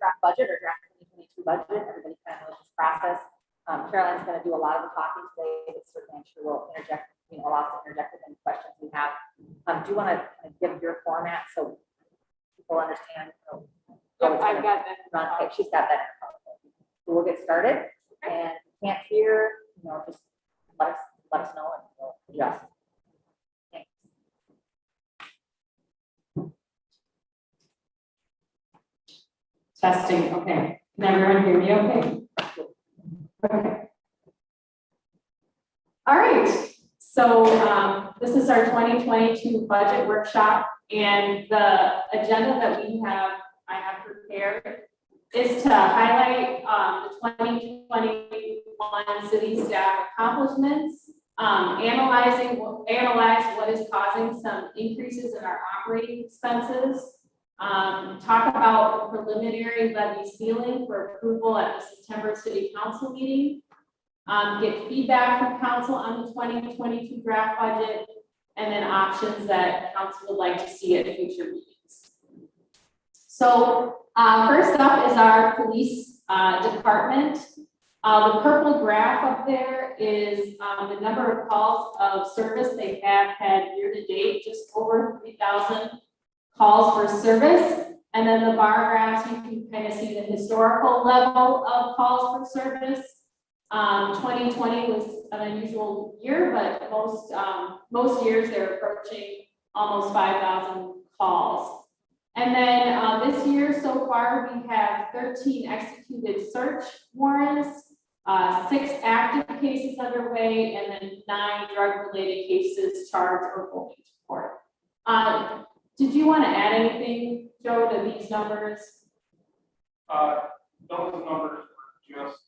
draft budget or draft 2022 budget. Everybody kind of knows this process. Caroline's going to do a lot of the talking today, but certainly I'm sure we'll interject, allow us to interject with any questions we have. Do you want to kind of give your format so people understand? Yep, I've got that. Okay, she's got that. So we'll get started. And if you can't hear, just let us know and we'll adjust. Thanks. Testing. Okay. Can everyone hear me okay? Okay. All right. So this is our 2022 budget workshop, and the agenda that I have prepared is to highlight the 2021 city staff accomplishments, analyze what is causing some increases in our operating expenses, talk about the preliminary levy ceiling for approval at the September City Council meeting, get feedback from council on the 2022 draft budget, and then options that council would like to see at future meetings. So first up is our police department. The purple graph up there is the number of calls of service they have had year to date, just over 3,000 calls for service. And then the bar graphs, you can kind of see the historical level of calls for service. 2020 was an unusual year, but most years they're approaching almost 5,000 calls. And then this year so far, we have 13 executed search warrants, 6 active cases underway, and then 9 drug-related cases charged or going to court. Did you want to add anything, Joe, to these numbers? Those numbers were just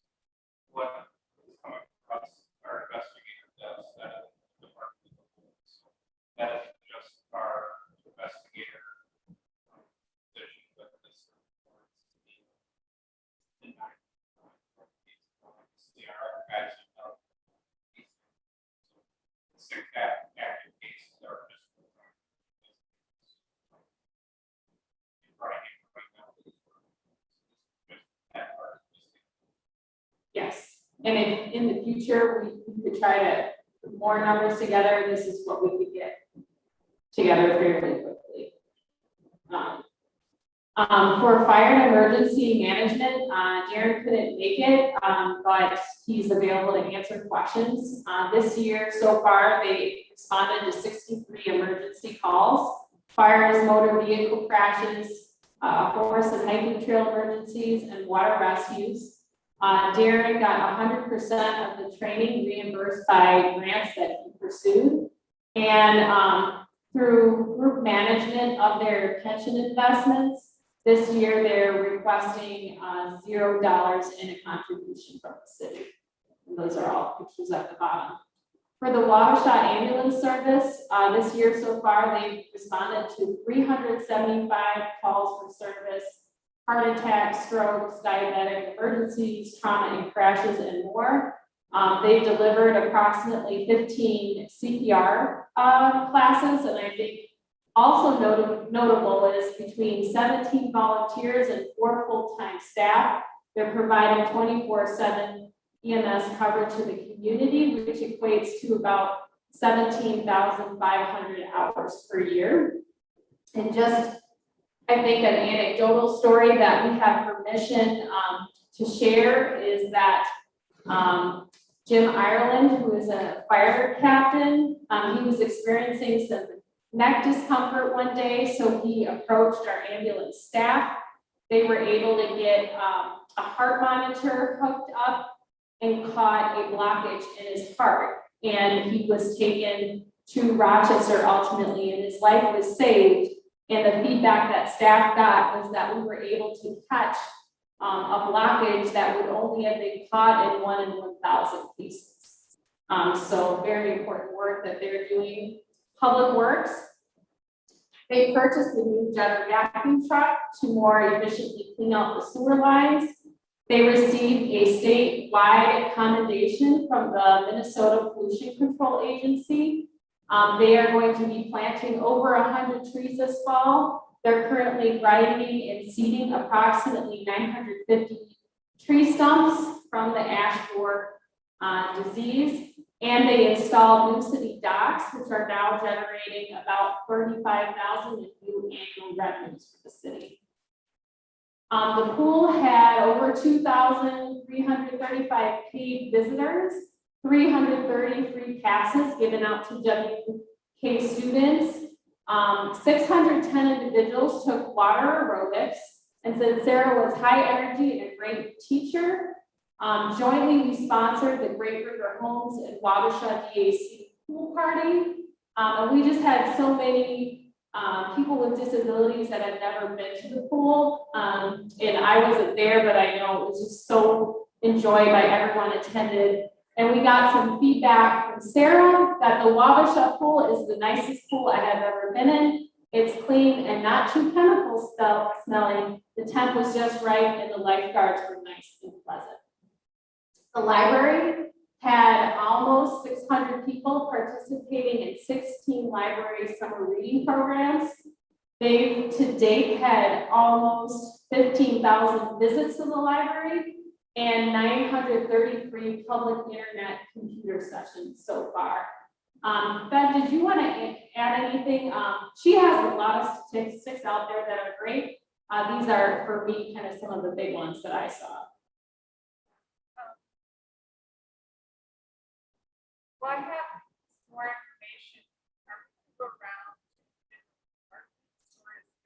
what is coming across our investigator does at the department. So that is just our investigator position with this in our guys of 6 active cases are just Yes, and if in the future we could try to put more numbers together, this is what we could get together fairly quickly. For fire and emergency management, Darren couldn't make it, but he's available to answer questions. This year so far, they responded to 63 emergency calls, fires, motor vehicle crashes, horse and hiking trail emergencies, and water rescues. Darren got 100% of the training reimbursed by grants that he pursued. And through group management of their pension investments, this year they're requesting $0 in a contribution from the city. And those are all pictures at the bottom. For the Waukesha ambulance service, this year so far, they've responded to 375 calls for service, heart attacks, strokes, diabetic emergencies, trauma and crashes, and more. They've delivered approximately 15 CPR classes, and I think also notable is between 17 volunteers and 4 full-time staff. They're providing 24/7 EMS coverage to the community, which equates to about 17,500 hours per year. And just, I think, an anecdotal story that we have permission to share is that Jim Ireland, who is a fire captain, he was experiencing some neck discomfort one day, so he approached our ambulance staff. They were able to get a heart monitor hooked up and caught a blockage in his heart, and he was taken to Rochester ultimately, and his life was saved. And the feedback that staff got was that we were able to catch a blockage that would only have been caught in 1 in 1,000 cases. So very important work that they're doing. Public Works, they purchased a new jetter vacuum truck to more efficiently clean out the sewer lines. They received a statewide commendation from the Minnesota Pollution Control Agency. They are going to be planting over 100 trees this fall, They're currently grinding and seeding approximately 950 tree stumps from the ash borer disease. And they installed new city docks, which are now generating about $35,000 in new annual revenues for the city. The pool had over 2,335 paid visitors, 330 free passes given out to WK students. 610 individuals took water aerobics, and since Sarah was high energy and a great teacher, jointly we sponsored the Great River Homes and Wabasha DAC pool party. And we just had so many people with disabilities that had never been to the pool. And I wasn't there, but I know it was just so enjoyed by everyone attended. And we got some feedback from Sarah that the Wabasha pool is the nicest pool I have ever been in. It's clean and not too chemical smelling. The temp was just right and the lifeguards were nice and pleasant. The library had almost 600 people participating in 16 library summer reading programs. They've to date had almost 15,000 visits to the library and 933 public internet computer sessions so far. Beth, did you want to add anything? She has a lot of statistics out there that are great. These are, for me, kind of some of the big ones that I saw. Well, I have more information around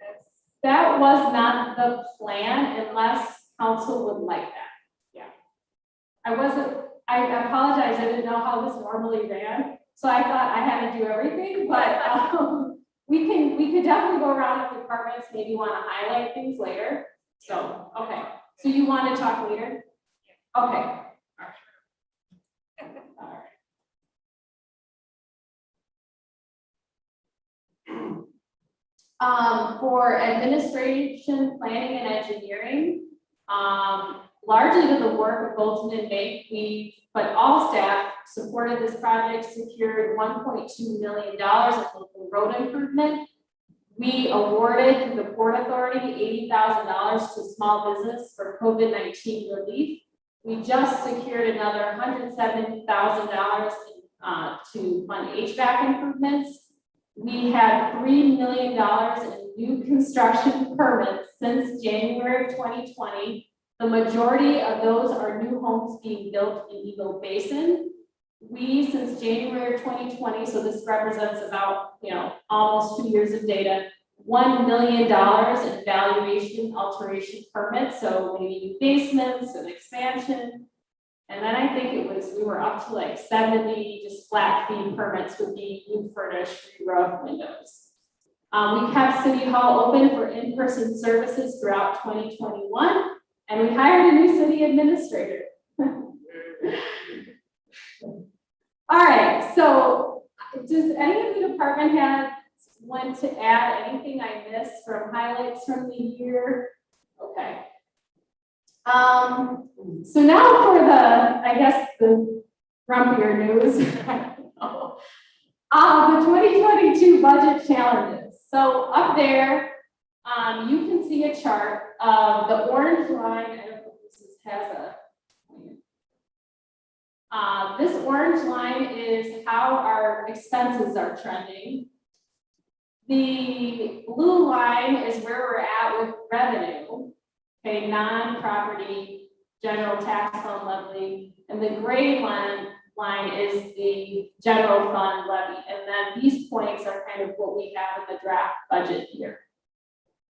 this. That was not the plan unless council would like that. Yeah. I apologize, I didn't know how this normally ran. So I thought I had to do everything, but we could definitely go around with departments, maybe want to highlight things later. So, okay. So you want to talk later? Okay. All right. For administration, planning, and engineering, largely to the work of Bolton and Make, but all staff supported this project, secured $1.2 million in local road improvement. We awarded through the Port Authority $80,000 to small business for COVID-19 relief. We just secured another $170,000 to fund HVAC improvements. We had $3 million in new construction permits since January of 2020. The majority of those are new homes being built in Eagle Basin. We, since January of 2020, so this represents about, almost 2 years of data, $1 million in valuation alteration permits. So maybe new basements and expansion. And then I think we were up to like 70 just flat fee permits would be new furnished re-roof windows. We kept City Hall open for in-person services throughout 2021, and we hired a new city administrator. All right, so does any of the department heads want to add anything I missed from highlights from the year? Okay. So now for the grumpier news. The 2022 budget challenges. So up there, you can see a chart of the orange line. I don't know if this has a. This orange line is how our expenses are trending. The blue line is where we're at with revenue. Okay, non-property general tax fund levy, and the gray line is the general fund levy, and then these points are kind of what we have in the draft budget here.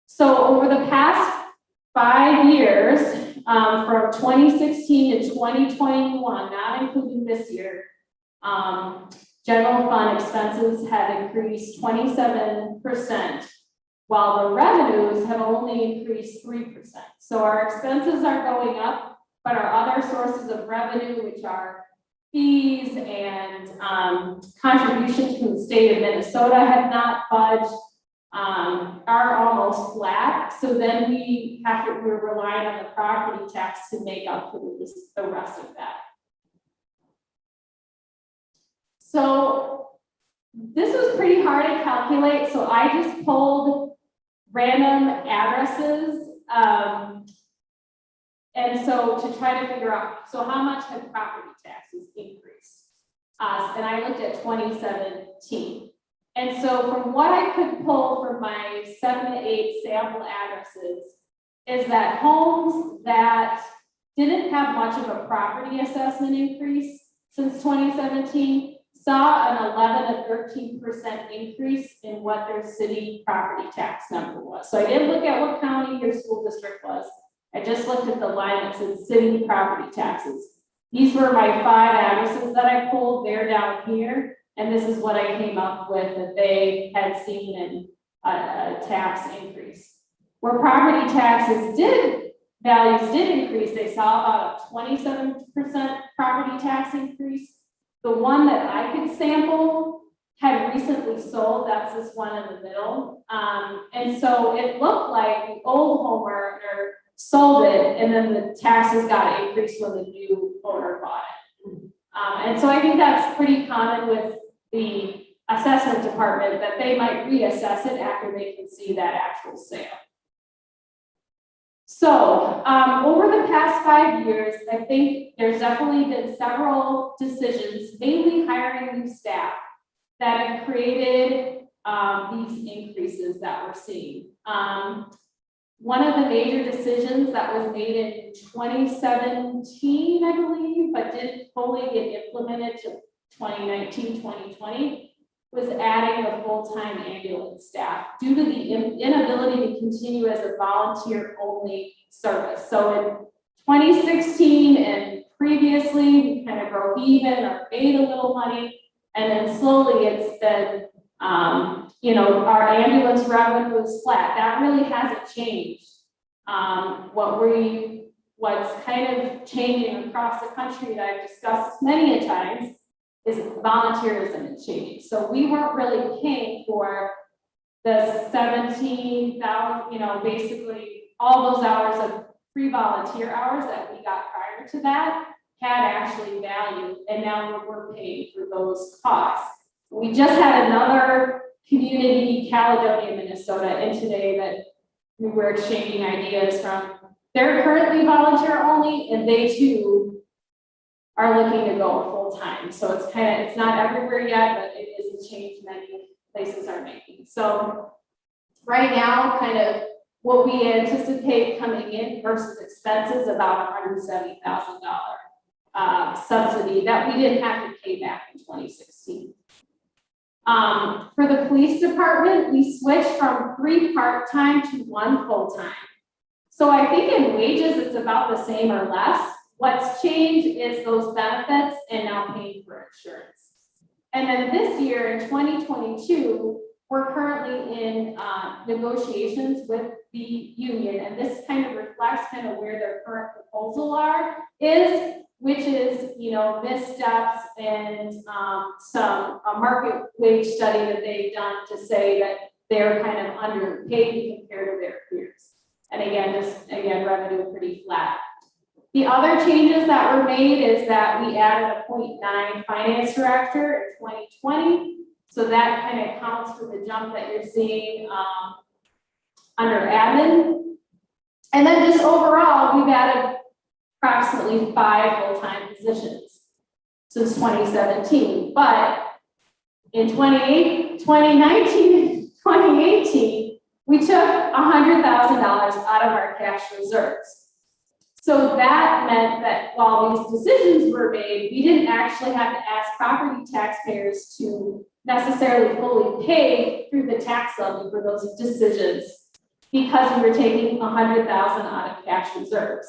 So over the past 5 years, from 2016 to 2021, not including this year, general fund expenses have increased 27%. While the revenues have only increased 3%. So our expenses are going up, but our other sources of revenue, which are fees and contributions from the state of Minnesota, have not budged, are almost flat. So then we're relying on the property tax to make up for the rest of that. So this was pretty hard to calculate. So I just pulled random addresses. And so to try to figure out, so how much have property taxes increased? And I looked at 2017. And so from what I could pull from my 7 to 8 sample addresses is that homes that didn't have much of a property assessment increase since 2017 saw an 11 to 13% increase in what their city property tax number was. So I didn't look at what county your school district was. I just looked at the line that said city property taxes. These were my 5 addresses that I pulled. They're down here. And this is what I came up with that they had seen in a tax increase. Where property taxes values did increase, they saw about a 27% property tax increase. The one that I could sample had recently sold, that's this one in the middle. And so it looked like the old homeowner sold it and then the taxes got increased when the new owner bought it. And so I think that's pretty common with the assessment department that they might reassess it after they can see that actual sale. So over the past 5 years, I think there's definitely been several decisions, mainly hiring new staff, that have created these increases that we're seeing. One of the major decisions that was made in 2017, I believe, but didn't fully get implemented to 2019, 2020, was adding a full-time ambulance staff due to the inability to continue as a volunteer-only service. So in 2016 and previously, we kind of broke even or made a little money, and then slowly it's been, our ambulance revenue was flat. That really hasn't changed. What's kind of changing across the country that I've discussed many a times is volunteerism is changing. So we weren't really paying for the 17,000, basically all those hours of free volunteer hours that we got prior to that had actually value, and now we're paying for those costs. We just had another community, Caledonia, Minnesota, in today that we were exchanging ideas from. They're currently volunteer only, and they too are looking to go full-time. So it's not everywhere yet, but it is a change many places are making. So right now, kind of what we anticipate coming in versus expenses, about $170,000 subsidy that we didn't have to pay back in 2016. For the police department, we switched from 3 part-time to 1 full-time. So I think in wages, it's about the same or less. What's changed is those benefits and now paying for insurance. And then this year in 2022, we're currently in negotiations with the union, and this kind of reflects kind of where their current proposal which is, missteps and a market wage study that they've done to say that they're kind of underpaid compared to their peers. And again, revenue pretty flat. The other changes that were made is that we added a 0.9 finance director in 2020. So that kind of accounts for the jump that you're seeing under admin. And then just overall, we've added approximately 5 full-time positions since 2017. But in 2019 and 2018, we took $100,000 out of our cash reserves. So that meant that while these decisions were made, we didn't actually have to ask property taxpayers to necessarily fully pay through the tax levy for those decisions because we were taking $100,000 out of cash reserves.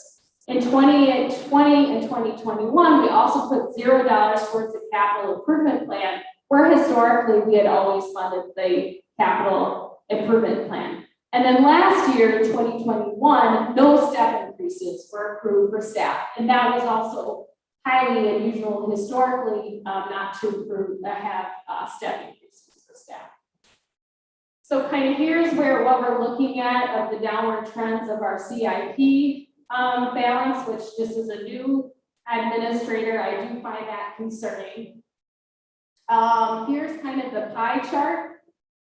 In 2020 and 2021, we also put $0 towards the capital improvement plan, where historically we had always funded the capital improvement plan. And then last year, in 2021, no step increases were approved for staff. And that was also highly unusual historically not to have step increases for staff. So kind of here's what we're looking at of the downward trends of our CIP balance, which just as a new administrator, I do find that concerning. Here's kind of the pie chart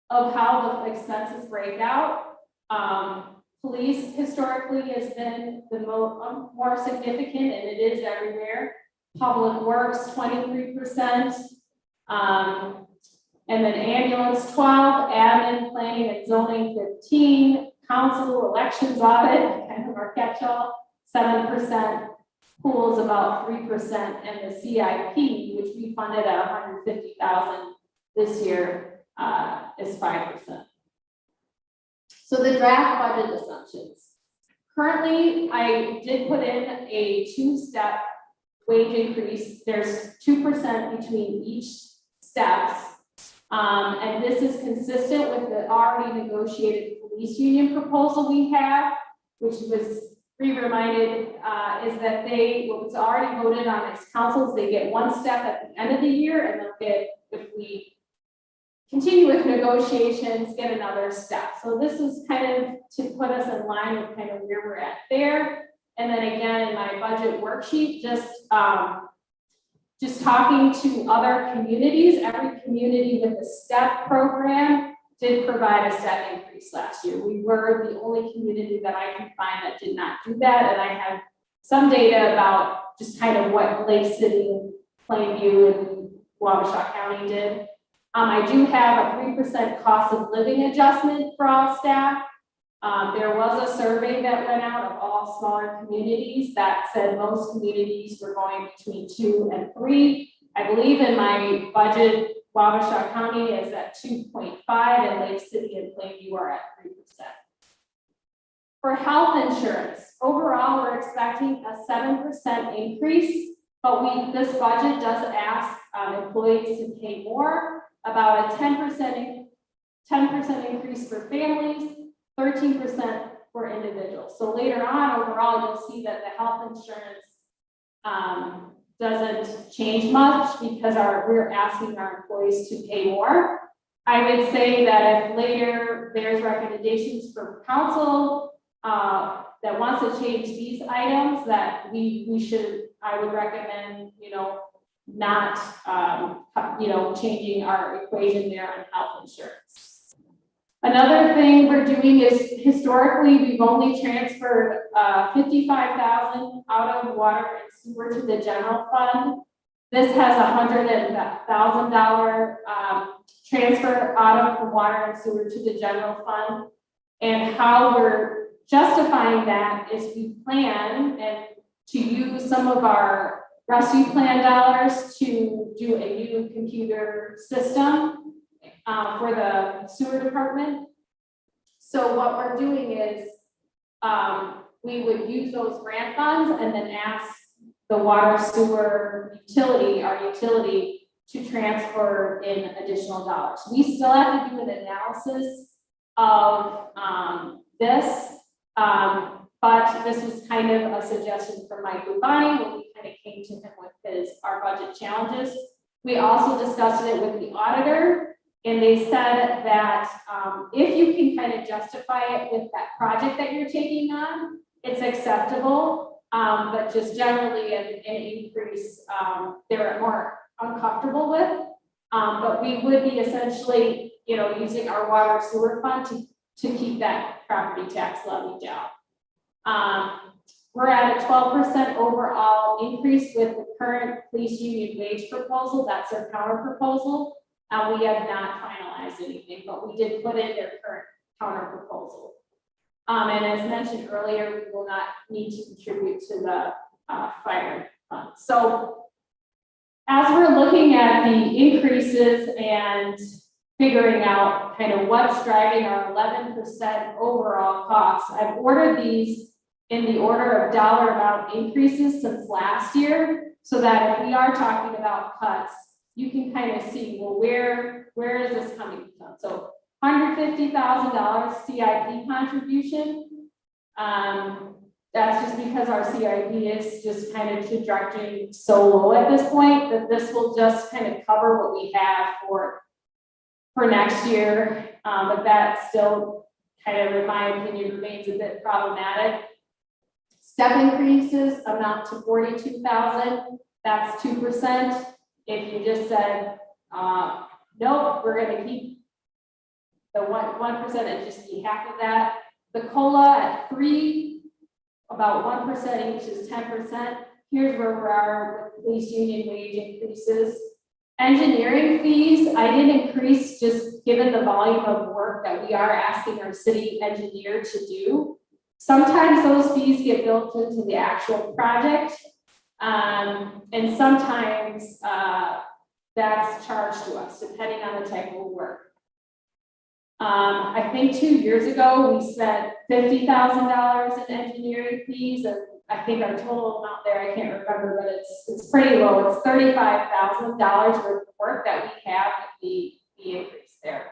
of how the expenses break out. Police historically has been the more significant, and it is everywhere. Public Works, 23%. And then ambulance, 12, admin, planning and zoning, 15, council, elections, audit, kind of our catch-all, 7%. Pools about 3%, and the CIP, which we funded at 150,000 this year, is 5%. So the draft budget assumptions. Currently, I did put in a 2-step wage increase. There's 2% between each steps, and this is consistent with the already negotiated police union proposal we have, which was reminded is that what was already voted on as councils, they get 1 step at the end of the year, and they'll get, if we continue with negotiations, get another step. So this is kind of to put us in line with kind of where we're at there. And then again, in my budget worksheet, just talking to other communities, every community with a step program did provide a step increase last year. We were the only community that I could find that did not do that. And I have some data about just kind of what Lake City, Plainview, and Wabasha County did. I do have a 3% cost of living adjustment for all staff. There was a survey that went out of all smaller communities that said most communities were going between 2 and 3. I believe in my budget, Wabasha County is at 2.5 and Lake City and Plainview are at 3%. For health insurance, overall, we're expecting a 7% increase, but this budget does ask employees to pay more, about a 10% increase for families, 13% for individuals. So later on, overall, you'll see that the health insurance doesn't change much because we're asking our employees to pay more. I would say that if later there's recommendations from council that wants to change these items, that I would recommend, not, changing our equation there on health insurance. Another thing we're doing is historically, we've only transferred $55,000 out of water and sewer to the general fund. This has $100,000 transfer out of from water and sewer to the general fund. And how we're justifying that is we plan to use some of our rescue plan dollars to do a new computer system for the sewer department. So what we're doing is we would use those grant funds and then ask the water sewer utility, our utility, to transfer in additional dollars. We still have to do an analysis of this, but this was kind of a suggestion from Mike Lubani when we kind of came to him with our budget challenges. We also discussed it with the auditor, and they said that if you can kind of justify it with that project that you're taking on, it's acceptable, but just generally an increase they're more uncomfortable with. But we would be essentially, using our water sewer fund to keep that property tax levy down. We're at a 12% overall increase with the current police union wage proposal. That's our counter proposal. We have not finalized anything, but we did put in their current counter proposal. And as mentioned earlier, we will not need to contribute to the fire fund. So as we're looking at the increases and figuring out kind of what's driving our 11% overall costs, I've ordered these in the order of dollar amount increases since last year, so that if we are talking about cuts, you can kind of see, well, where is this coming from? So $150,000 CIP contribution. That's just because our CIP is just kind of trajectory so low at this point that this will just kind of cover what we have for next year. But that still kind of, in my opinion, remains a bit problematic. Step increases amount to $42,000. That's 2%. If you just said, nope, we're going to keep the 1% and just be half of that, The COLA at 3, about 1% each is 10%. Here's where we are with police union wage increases. Engineering fees, I did increase just given the volume of work that we are asking our city engineer to do. Sometimes those fees get built into the actual project, and sometimes that's charged to us depending on the type of work. I think 2 years ago, we spent $50,000 in engineering fees, and I think our total amount there, I can't remember, but it's pretty low. It's $35,000 worth of work that we have the increase there.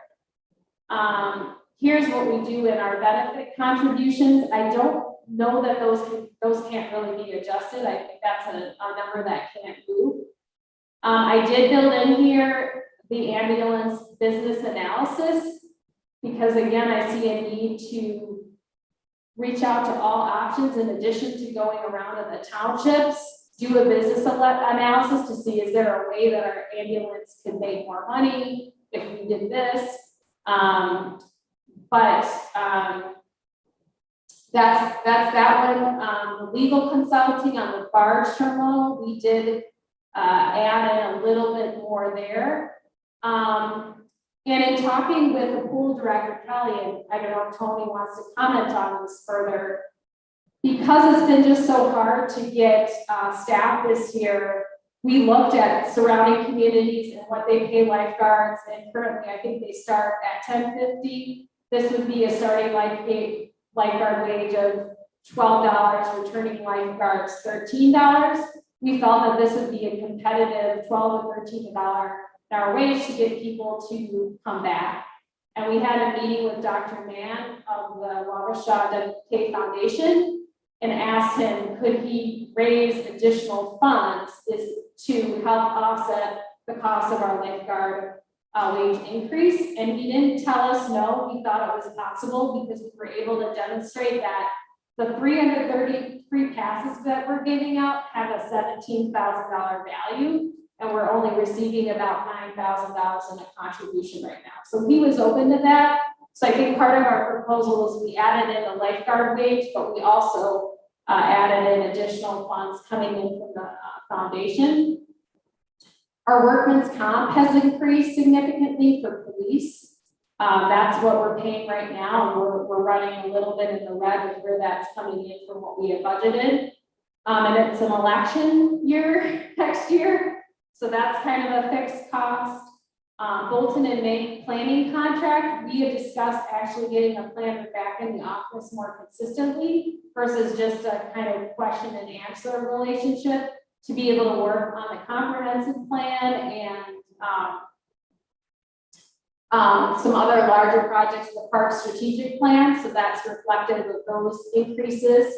Here's what we do in our benefit contributions. I don't know that those can't really be adjusted. I think that's a number that can't move. I did build in here the ambulance business analysis, because again, I see a need to reach out to all options in addition to going around in the townships, do a business analysis to see is there a way that our ambulance can make more money if we did this. That's that one. Legal consulting on the Barge terminal, we did add in a little bit more there. And in talking with the pool director, Kelly, and I don't know if Tony wants to comment on this further, because it's been just so hard to get staff this year, we looked at surrounding communities and what they pay lifeguards, and currently I think they start at $10.50. This would be a starting lifeguard wage of $12, returning lifeguards $13. We felt that this would be a competitive $12 or $13 an hour wage to get people to come back. And we had a meeting with Dr. Mann of the Wabasha WK Foundation and asked him, could he raise additional funds to help offset the cost of our lifeguard wage increase? And he didn't tell us no. He thought it was possible because we were able to demonstrate that the 333 passes that we're giving out have a $17,000 value, and we're only receiving about $9,000 in a contribution right now. So he was open to that. So I think part of our proposal is we added in a lifeguard wage, but we also added in additional funds coming in from the foundation. Our workman's comp has increased significantly for police. That's what we're paying right now. And we're running a little bit in the red with where that's coming in from what we had budgeted. And it's an election year next year. So that's kind of a fixed cost. Bolton and May planning contract, we have discussed actually getting a planner back in the office more consistently versus just a kind of question and answer relationship to be able to work on the comprehensive plan and some other larger projects, the park strategic plan. So that's reflective of those increases.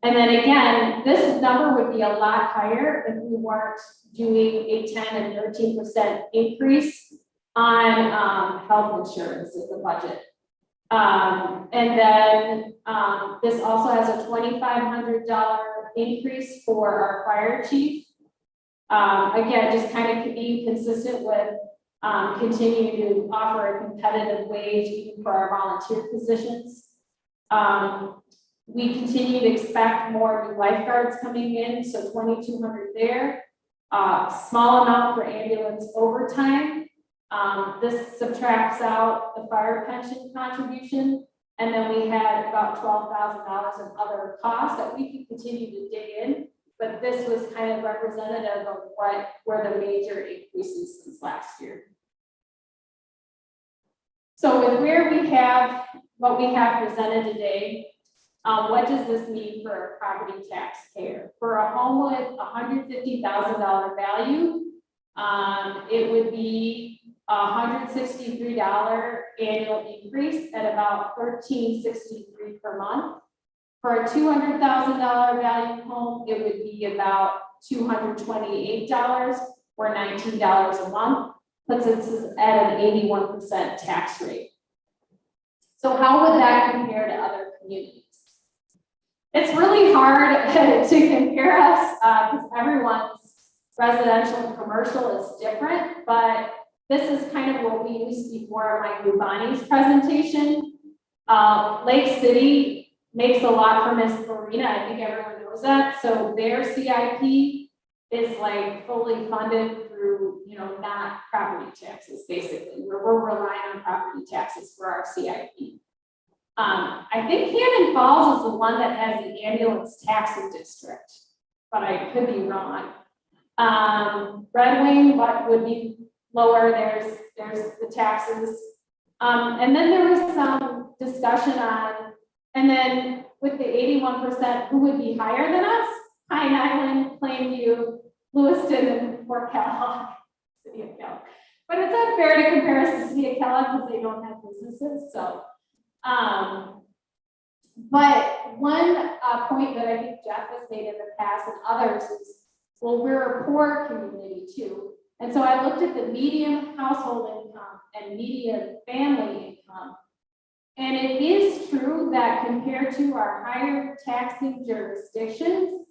And then again, this number would be a lot higher if we weren't doing a 10 and 13% increase on health insurance as the budget. And then this also has a $2,500 increase for our fire chief. Again, just kind of being consistent with continuing to offer a competitive wage even for our volunteer positions. We continue to expect more new lifeguards coming in, so 2,200 there. Small amount for ambulance overtime. This subtracts out the fire pension contribution, and then we had about $12,000 of other costs that we could continue to dig in, but this was kind of representative of what were the major increases since last year. So with where we have, what we have presented today, what does this mean for a property taxpayer? For a home with $150,000 value, it would be $163 annual increase at about $1,363 per month. For a $200,000 value home, it would be about $228 or $19 a month, puts us at an 81% tax rate. So how would that compare to other communities? It's really hard to compare us because everyone's residential and commercial is different, but this is kind of what we used before Mike Rubani's presentation. Lake City makes a lot for Miss Marina, I think everyone knows that, so their CIP is like fully funded through, you know, not property taxes, basically, where we're relying on property taxes for our CIP. I think Cannon Falls is the one that has the ambulance taxing district, but I could be wrong. Red Wing, what would be lower, there's the taxes. And then there was some discussion on, and then with the 81%, who would be higher than us? Pine Island, Plainview, Lewiston, and Fort Kellogg, City of Kellogg. But it's unfair to compare us to City of Kellogg because they don't have businesses, so. But one point that I think Jeff has made in the past and others is, well, we're a poor community too. And so I looked at the median household income and median family income. And it is true that compared to our higher taxing jurisdictions,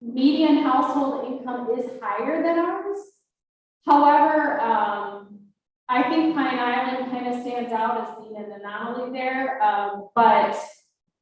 median household income is higher than ours. However, I think Pine Island kind of stands out as being an anomaly there. But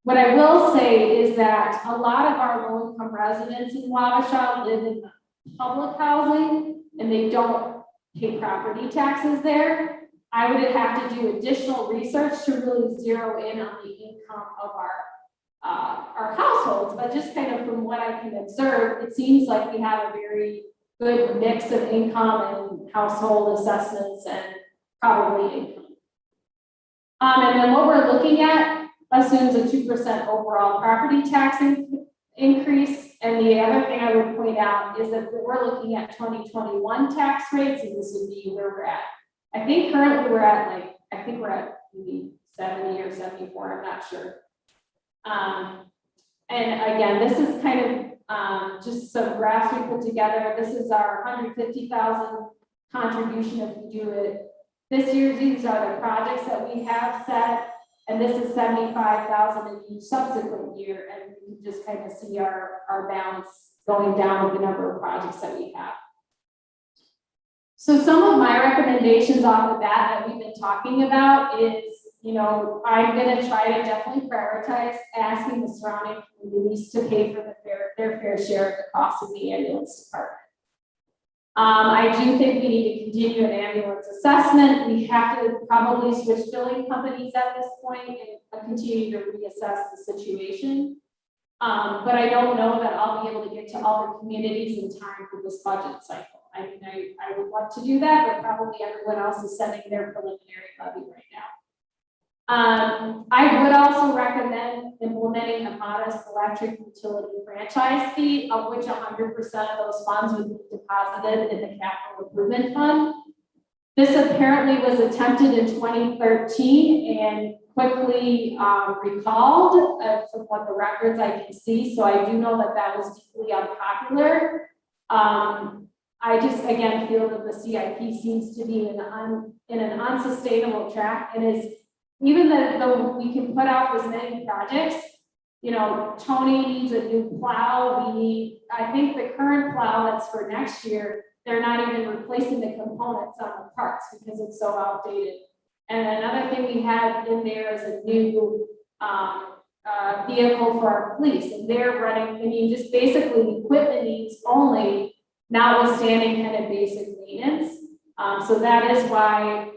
what I will say is that a lot of our low-income residents in Wabasha live in the public housing and they don't pay property taxes there. I would have to do additional research to really zero in on the income of our households, but just kind of from what I can observe, it seems like we have a very good mix of income and household assessments and probably income. And then what we're looking at assumes a 2% overall property tax increase. And the other thing I would point out is that we're looking at 2021 tax rates, and this would be where we're at. I think currently we're at maybe 70 or 74, I'm not sure. And again, this is kind of just some graphs we put together. This is our 150,000 contribution if we do it this year. These are the projects that we have set, and this is 75,000 in each subsequent year, and you can just kind of see our balance going down with the number of projects that we have. So some of my recommendations off the bat that we've been talking about is, you know, I'm going to try to definitely prioritize asking the surrounding communities to pay for their fair share of the cost of the ambulance department. I do think we need to continue an ambulance assessment. We have to probably switch billing companies at this point and continue to reassess the situation. But I don't know that I'll be able to get to all the communities in time for this budget cycle. I mean, I would love to do that, but probably everyone else is setting their preliminary levy right now. I would also recommend implementing a modest electric utility franchise fee, of which 100% of those funds would be deposited in the capital improvement fund. This apparently was attempted in 2013 and quickly recalled from what the records I can see. So I do know that that was deeply unpopular. I just, again, feel that the CIP seems to be in an unsustainable track, and is, even though we can put out as many projects, you know, Tony needs a new plow. We need, I think the current plow that's for next year, they're not even replacing the components on the parts because it's so outdated. And another thing we have in there is a new vehicle for our police, and they're running, I mean, just basically equipment needs only, notwithstanding kind of basic maintenance. So that is why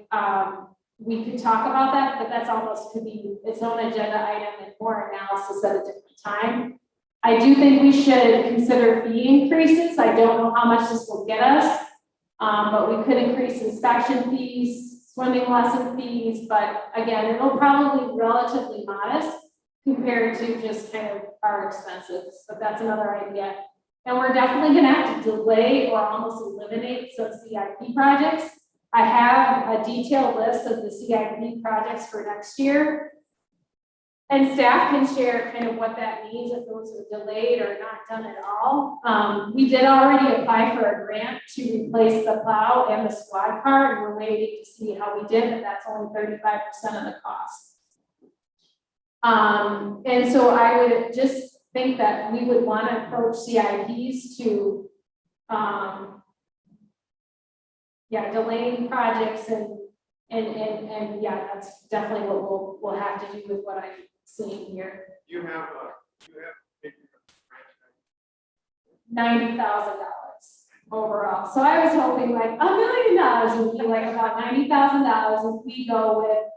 we could talk about that, but that's almost could be its own agenda item and more analysis at a different time. I do think we should consider fee increases. I don't know how much this will get us, but we could increase inspection fees, swimming lesson fees, but again, it'll probably be relatively modest compared to just kind of our expenses, but that's another idea. And we're definitely gonna have to delay or almost eliminate some CIP projects. I have a detailed list of the CIP projects for next year. And staff can share kind of what that means if those are delayed or not done at all. We did already apply for a grant to replace the plow and the squad car, and we're waiting to see how we did, but that's only 35% of the cost. And so I would just think that we would want to approach CIPs to delaying projects And yeah, that's definitely what we'll have to do with what I'm seeing here. You have $90,000 overall. So I was hoping like $1 million would be like about $90,000 if we go with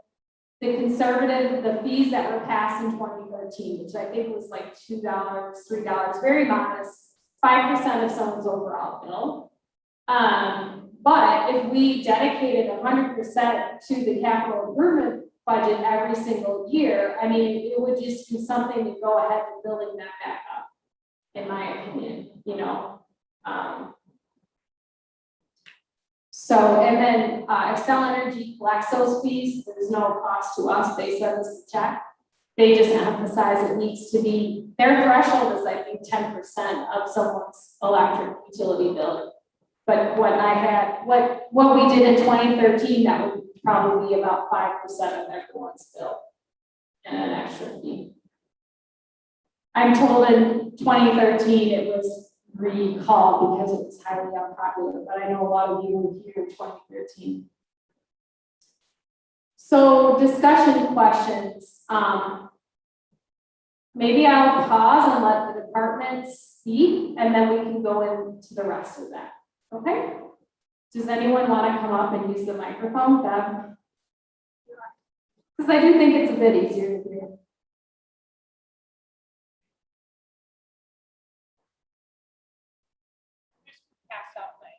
the conservative, the fees that were passed in 2013, which I think was like $2, $3, very modest, 5% of someone's overall bill. But if we dedicated 100% to the capital improvement budget every single year, I mean, it would just be something to go ahead and building that back up, in my opinion, you know. So, and then Excel Energy collects those fees. There's no cost to us. They send us a check. They just emphasize it needs to be, their threshold is I think 10% of someone's electric utility bill. But what we did in 2013, that would probably be about 5% of everyone's bill and an extra fee. I'm told in 2013 it was recalled because it was highly unpopular, but I know a lot of you were here in 2013. So discussion questions. Maybe I'll pause and let the departments speak, and then we can go into the rest of that. Okay? Does anyone want to come up and use the microphone, Deb? Because I do think it's a bit easier to hear. Pass out my.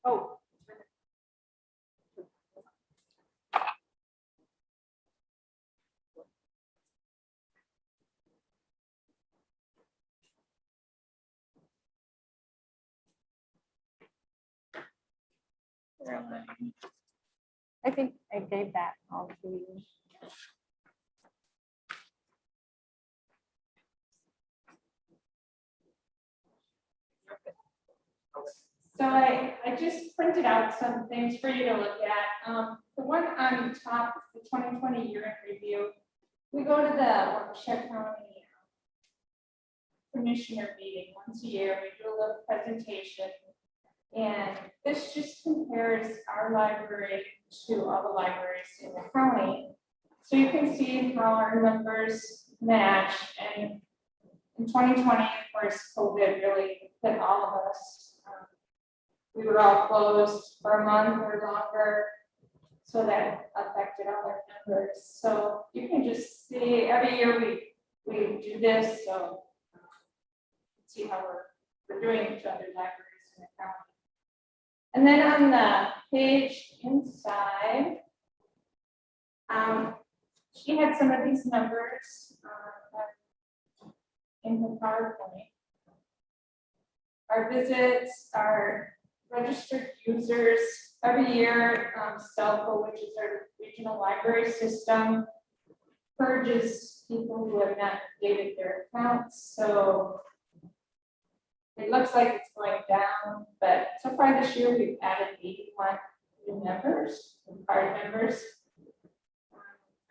Oh. I think I gave that all to you. So I just printed out some things for you to look at. The one on top is the 2020 year in review. We go to the Waukesha County Commissioner meeting once a year. We do a little presentation. And this just compares our library to all the libraries in the county. So you can see how our numbers match. And in 2020, of course, COVID really hit all of us. We were all closed for a month or longer, so that affected all our numbers. So you can just see every year we do this, so see how we're doing to other libraries in the county. And then on the page inside, she had some of these numbers in her PowerPoint. Our visits, our registered users every year, CELCO, which is our regional library system, purges people who have not updated their accounts. So it looks like it's going down, but so far this year we've added 81 new members, card members.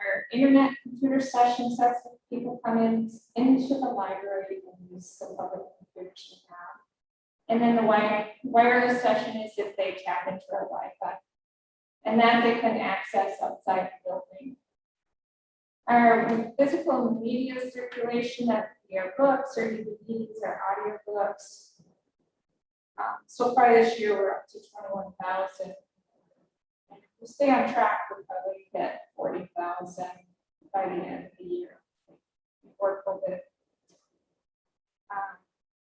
Our internet computer sessions, that's when people come into the library and use the public computers we have. And then the wireless session is if they tap into our Wi-Fi. And that they can access outside the building. Our physical media circulation, that could be our books, our DVDs, our audio books. So far this year, we're up to 21,000. And if we stay on track, we'll probably get 40,000 by the end of the year before COVID.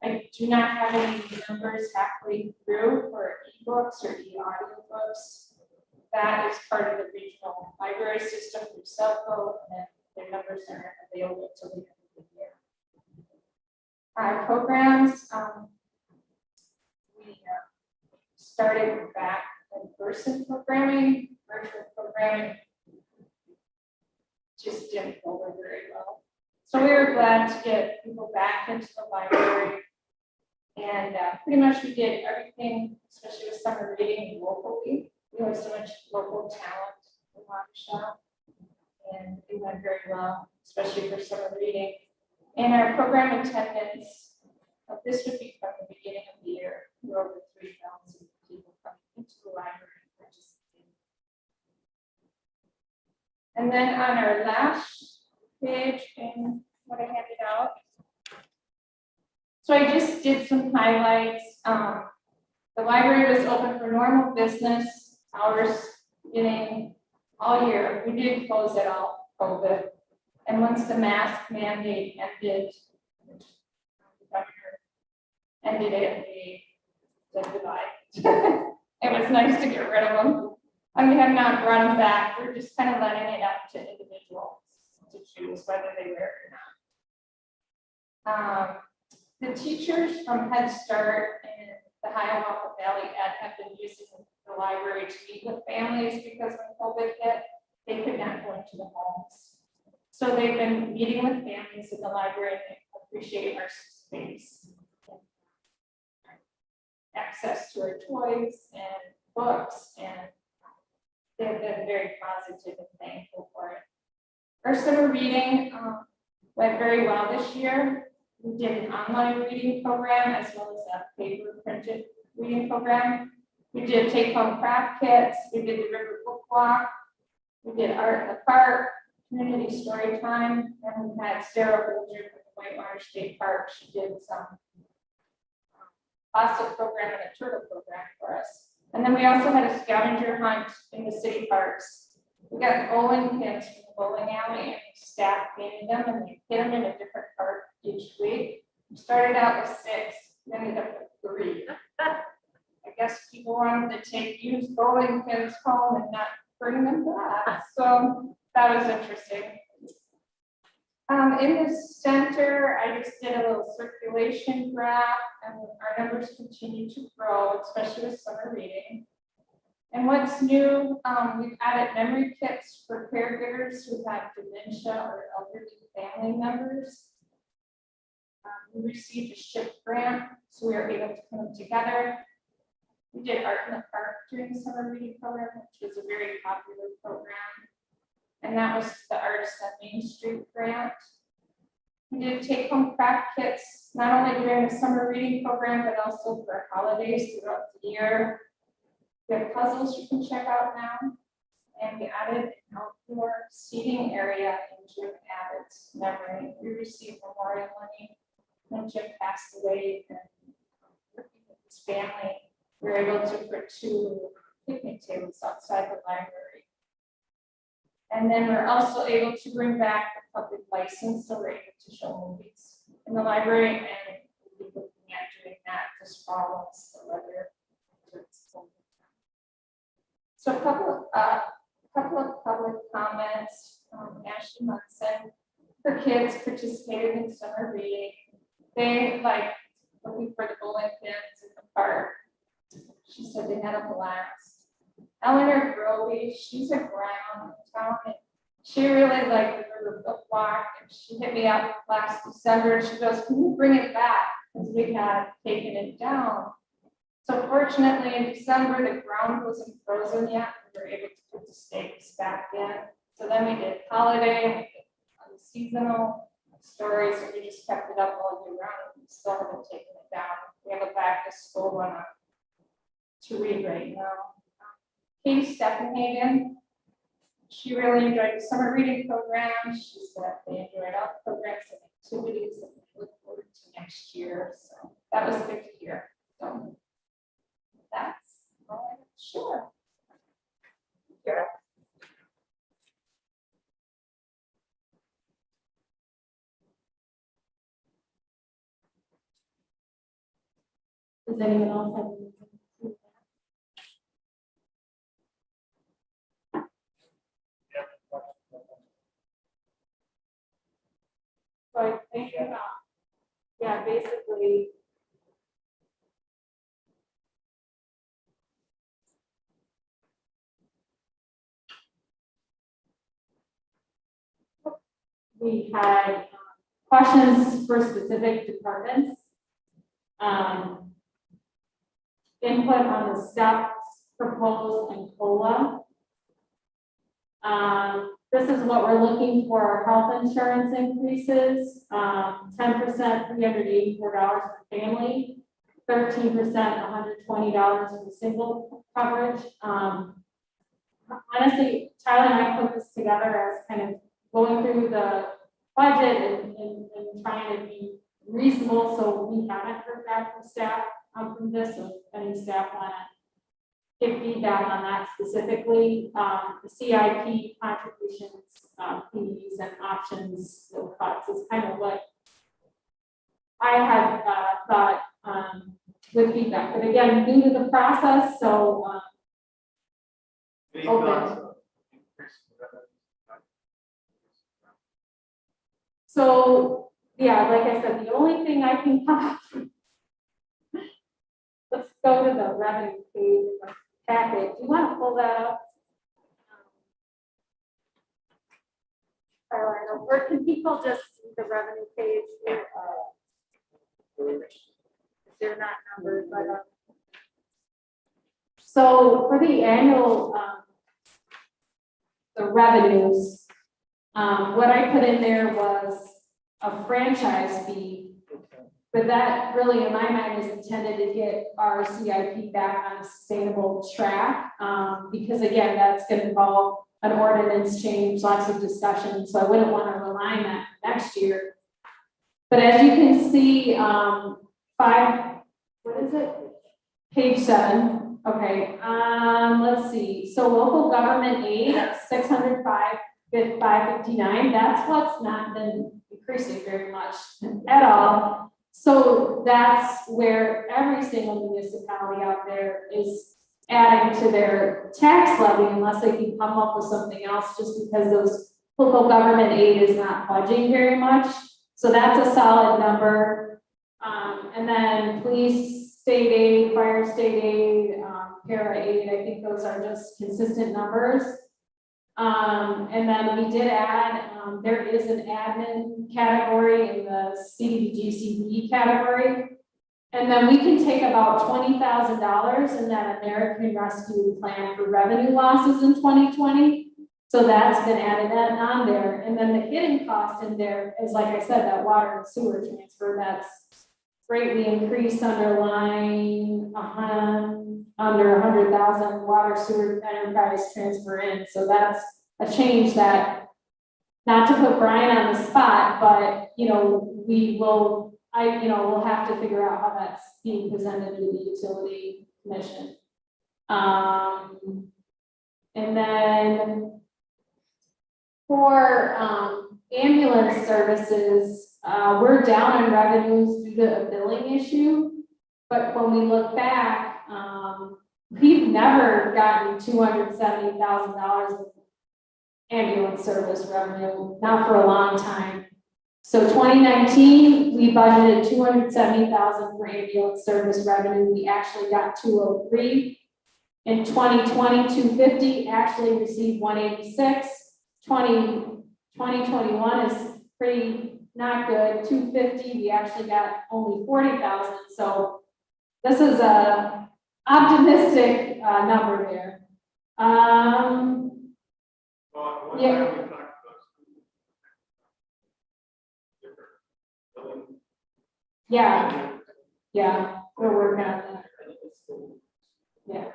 I do not have any numbers halfway through for ebooks or e-audiobooks. That is part of the regional library system through CELCO, and their numbers aren't available until the end of the year. Our programs, we started back in-person programming, virtual programming just didn't go over very well. So we were glad to get people back into the library. And pretty much we did everything, especially with summer reading locally. We have so much local talent in Waukesha. And it went very well, especially for summer reading. And our program attendance, this would be from the beginning of the year, we're over 3,000 people coming into the library and participating. And then on our last page, and what I handed out. So I just did some highlights. The library was open for normal business hours beginning all year. We did close it all COVID. And once the mask mandate ended, which the governor ended it, we said goodbye. It was nice to get rid of them. And we have not brought them back. We're just kind of letting it up to individuals to choose whether they wear it or not. The teachers from Head Start and the Hiawatha Valley Ed have been using the library to meet with families because when COVID hit, they could not go into the homes. So they've been meeting with families in the library and they appreciate our space. Access to our toys and books, and they've been very positive and thankful for it. Our summer reading went very well this year. We did an online reading program as well as a paper printed reading program. We did take-home craft kits. We did the river book walk. We did art in the park, community story time, and we had Sarah Bolger from the Whitewater State Park. She did some fossil program and a turtle program for us. And then we also had a scavenger hunt in the city parks. We got bowling pins from the bowling alley and we staff painted them and we hit them in a different park each week. We started out with 6, we ended up with 3. I guess people wanted to take used bowling pins home and not bring them back. So that was interesting. In the center, I just did a little circulation graph, and our numbers continue to grow, especially with summer reading. And what's new, we've added memory kits for caregivers who have dementia or elderly family members. We received a SHIP grant, so we were able to come together. We did art in the park during the summer reading program, which was a very popular program. And that was the Artists on Main Street grant. We did take-home craft kits, not only during the summer reading program, but also for holidays throughout the year. We have puzzles you can check out now. And we added an outdoor seating area in Jim Abbott's memory. We received memorial money when Jim passed away, and working with his family, we were able to put 2 picnic tables outside the library. And then we're also able to bring back the public license, so we're able to show movies in the library, and we'll be looking at doing that this fall once the weather turns cold. So a couple of public comments. Ashley Munson, her kids participated in summer reading. They like looking for the bowling pins in the park. She said they had a blast. Eleanor Grovey, she's a Brown in town, and she really liked the river book walk, and she hit me up last December and she goes, "Can you bring it back?" Because we had taken it down. So fortunately in December the ground wasn't frozen yet. We were able to put the stakes back in. So then we did holiday, we did seasonal stories, and we just kept it up all year round. We still haven't taken it down. We have a back to school one up to read right now. Katie Steppenhagen, she really enjoyed the summer reading program. She said they enjoyed all the programs and activities and they look forward to next year. So that was good to hear. So that's all I'm sure. Sure. Does anyone else have anything? So I think, yeah, basically. We had questions for specific departments. Input on the steps proposed and COLA. This is what we're looking for, our health insurance increases, 10%, $384 for family, 13%, $120 for single coverage. Honestly, Tyler and I put this together as kind of going through the budget and trying to be reasonable, so we haven't heard back from staff from this, so if any staff want to give feedback on that specifically. The CIP contributions, fees and options, the cuts is kind of what I had thought with feedback, but again, new to the process, so Any Open. thoughts on increasing revenue? so, yeah, like I said, the only thing I can come up with, let's go to the revenue page in the packet. Do you want to pull that up? Or can people just see the revenue page? They're not numbered, but So for the annual, the revenues, what I put in there was a franchise fee. But that really, in my mind, is intended to get our CIP back on a sustainable track. Because again, that's gonna involve an ordinance change, lots of discussion, so I wouldn't want to rely on that next year. But as you can see, Page 7, okay, let's see, so local government aid, 559, that's what's not been increasing very much at all. So that's where every single municipality out there is adding to their tax levy unless they can come up with something else, just because those local government aid is not budging very much. So that's a solid number. And then police state aid, fire state aid, para aid, I think those are just consistent numbers. And then we did add, there is an admin category in the CDBG-CB category. And then we can take about $20,000 in that American Rescue Plan for revenue losses in 2020. So that's been added on there. And then the hidden cost in there is, like I said, that water and sewer transfer that's greatly increased under line under 100,000 water sewer enterprise transfer in. So that's a change that, not to put Brian on the spot, but we'll have to figure out how that's being presented to the utility commission. And then for ambulance services, we're down in revenues due to a billing issue. But when we look back, we've never gotten $270,000 of ambulance service revenue, not for a long time. So 2019, we budgeted $270,000 for ambulance service revenue. We actually got $203. In 2020, $250, actually received $186. 2021 is pretty not good, $250. We actually got only $40,000. So this is a optimistic number there. Well, one Yeah. time we talked about different billing. Yeah, we're working on that. Yeah.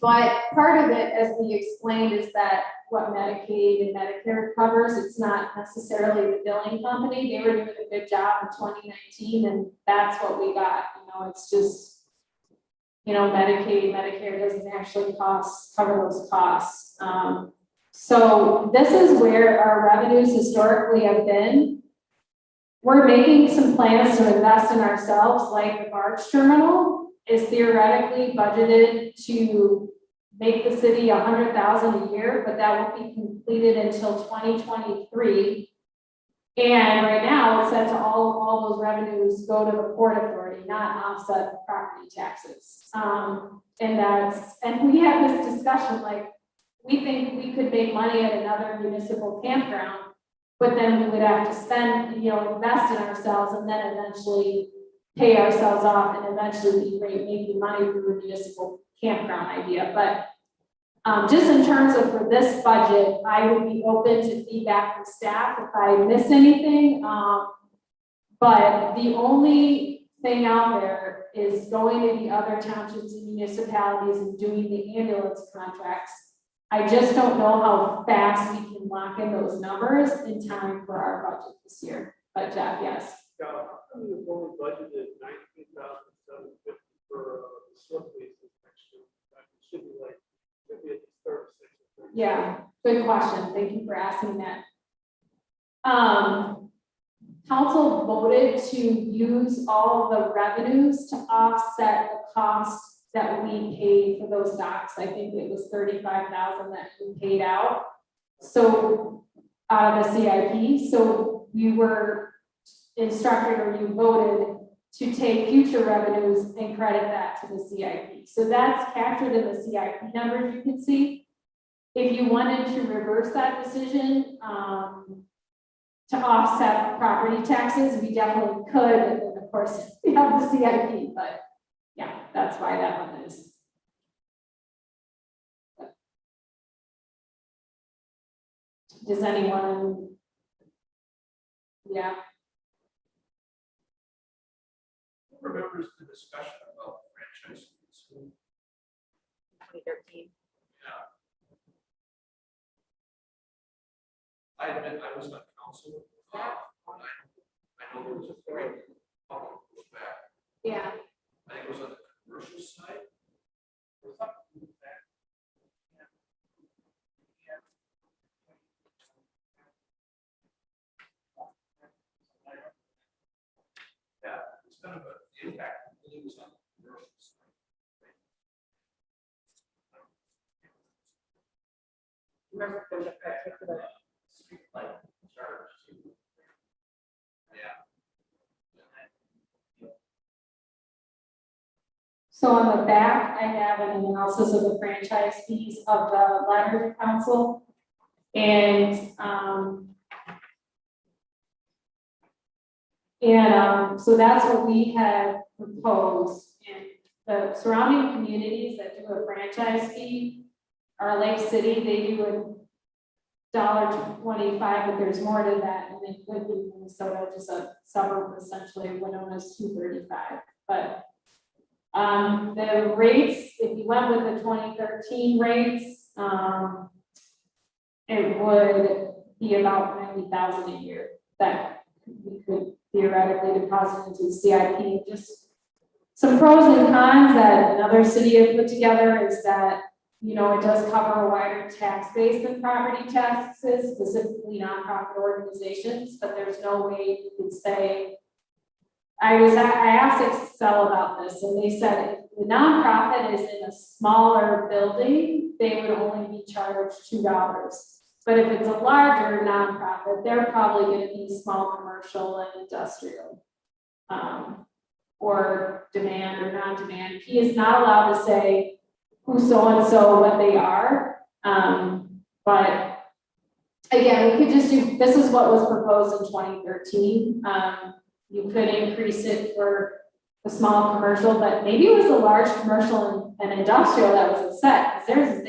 But part of it, as we explained, is that what Medicaid and Medicare covers, it's not necessarily the billing company. They were doing a good job in 2019, and that's what we got. It's just, Medicaid, Medicare doesn't actually cover those costs. So this is where our revenues historically have been. We're making some plans to invest in ourselves, like the Barge terminal is theoretically budgeted to make the city $100,000 a year, but that won't be completed until 2023. And right now, it's set to all those revenues go to the Port Authority, not offset property taxes. And we had this discussion, like, we think we could make money at another municipal campground, but then we would have to spend, invest in ourselves and then eventually, pay ourselves off and eventually be making money through the municipal campground idea, but just in terms of for this budget, I would be open to feedback from staff if I miss anything. But the only thing out there is going to the other townships and municipalities and doing the ambulance contracts. I just don't know how fast we can lock in those numbers in time for our budget this year. But Jeff, yes. Yeah, how come you've only budgeted $19,750 for the slip leases next year? It should be like, should be at least 36. Yeah, good question. Thank you for asking that. Council voted to use all the revenues to offset the costs that we paid for those docks. I think it was $35,000 that we paid out. So out of the CIP, so you were instructed or you voted to take future revenues and credit that to the CIP. So that's captured in the CIP numbers you can see. If you wanted to reverse that decision, to offset property taxes, we definitely could, and then of course, we have the CIP, but yeah, that's why that one is. Does anyone? Yeah, Who remembers the discussion about franchise fees? 2013. I admit I was on council. I know there was a great public pushback. yeah. I think it was on the commercial side. Was that pushback? Yeah, it's kind of an impact. It was on the commercial side. Remember if there was a particular Street light charge. Yeah. So on the back, I have an analysis of the franchise fees of the letter to council. And, so that's what we have proposed. And the surrounding communities that do a franchise fee are Lake City, they do $1.25, but there's more to that. And then Goodwood, Minnesota, just a suburb essentially, Winona's $2.35. But the rates, if you went with the 2013 rates, it would be about $90,000 a year that we could theoretically deposit into the CIP. Just some pros and cons that another city has put together is that, you know, it does cover a wider tax base than property taxes, specifically nonprofit organizations, but there's no way you could say, I asked Excel about this, and they said if the nonprofit is in a smaller building, they would only be charged $2. But if it's a larger nonprofit, they're probably going to be small commercial and industrial, or demand or non-demand. He is not allowed to say who so-and-so, what they are. But again, we could just do, this is what was proposed in 2013. You could increase it for the small commercial, but maybe it was a large commercial and industrial that was upset, because theirs is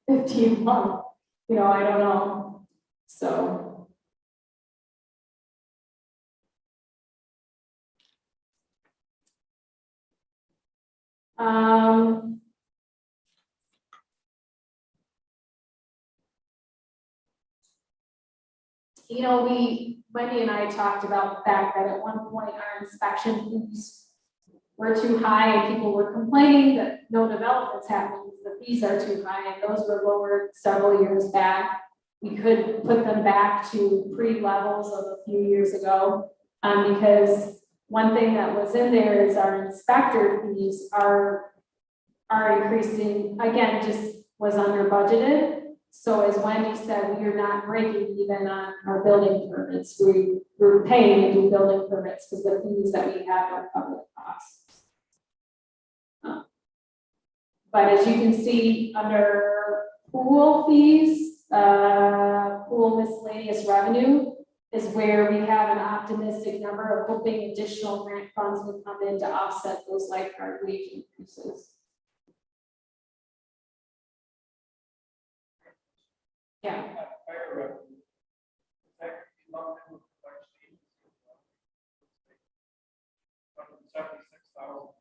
$8.250 a month. You know, I don't know. So. You know, Wendy and I talked about the fact that at one point our inspection fees were too high and people were complaining that no development's happening, the fees are too high, and those were lowered several years back. We could put them back to pre-levels of a few years ago, because one thing that was in there is our inspector fees are increasing, again, just was under budgeted. So as Wendy said, we are not breaking even on our building permits. We're paying to do building permits because the fees that we have are public costs. But as you can see under pool fees, pool miscellaneous revenue, is where we have an optimistic number of hoping additional grant funds would come in to offset those lifeguard wage increases. Yeah, Fire revenue. Is that lumped in with the fire station? 76,000.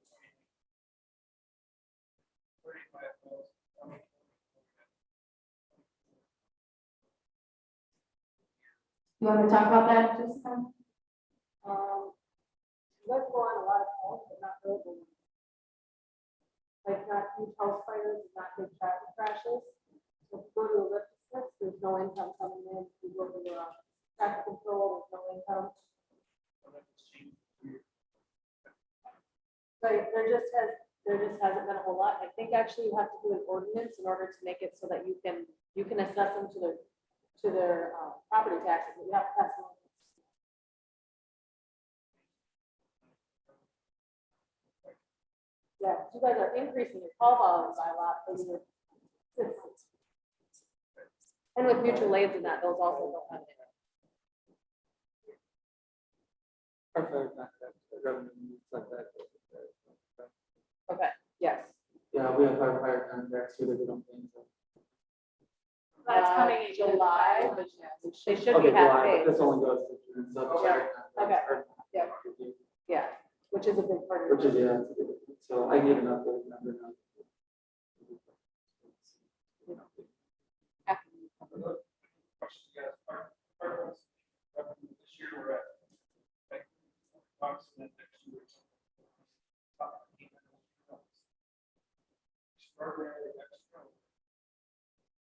35,000. you want to talk about that, Jessica? Let's go on a lot of calls, but not really big ones. Like not huge house fires, not big traffic crashes. So if you go to a lift test, there's no income coming in. If you go to traffic control, there's no income. Like there just hasn't been a whole lot. I think actually you have to do an ordinance in order to make it so that you can assess them to their property taxes. You have to pass an ordinance. Yeah, you guys are increasing your call volumes by a lot. And with mutual aids and that, those also don't have it. Our fire contract, the revenue, like that. Okay, yes. Yeah, we have our fire contracts, we did it on things. That's coming in July, but yeah, they should Okay, be half July, paid. but this only goes to June, so. the fire contracts are- Yeah. Yeah, which is a big part of Which it. is, yeah, it's a good- so I need an updated number now. Question, yes, part of this year we're at like bucks and then next year. Extraordinarily extra.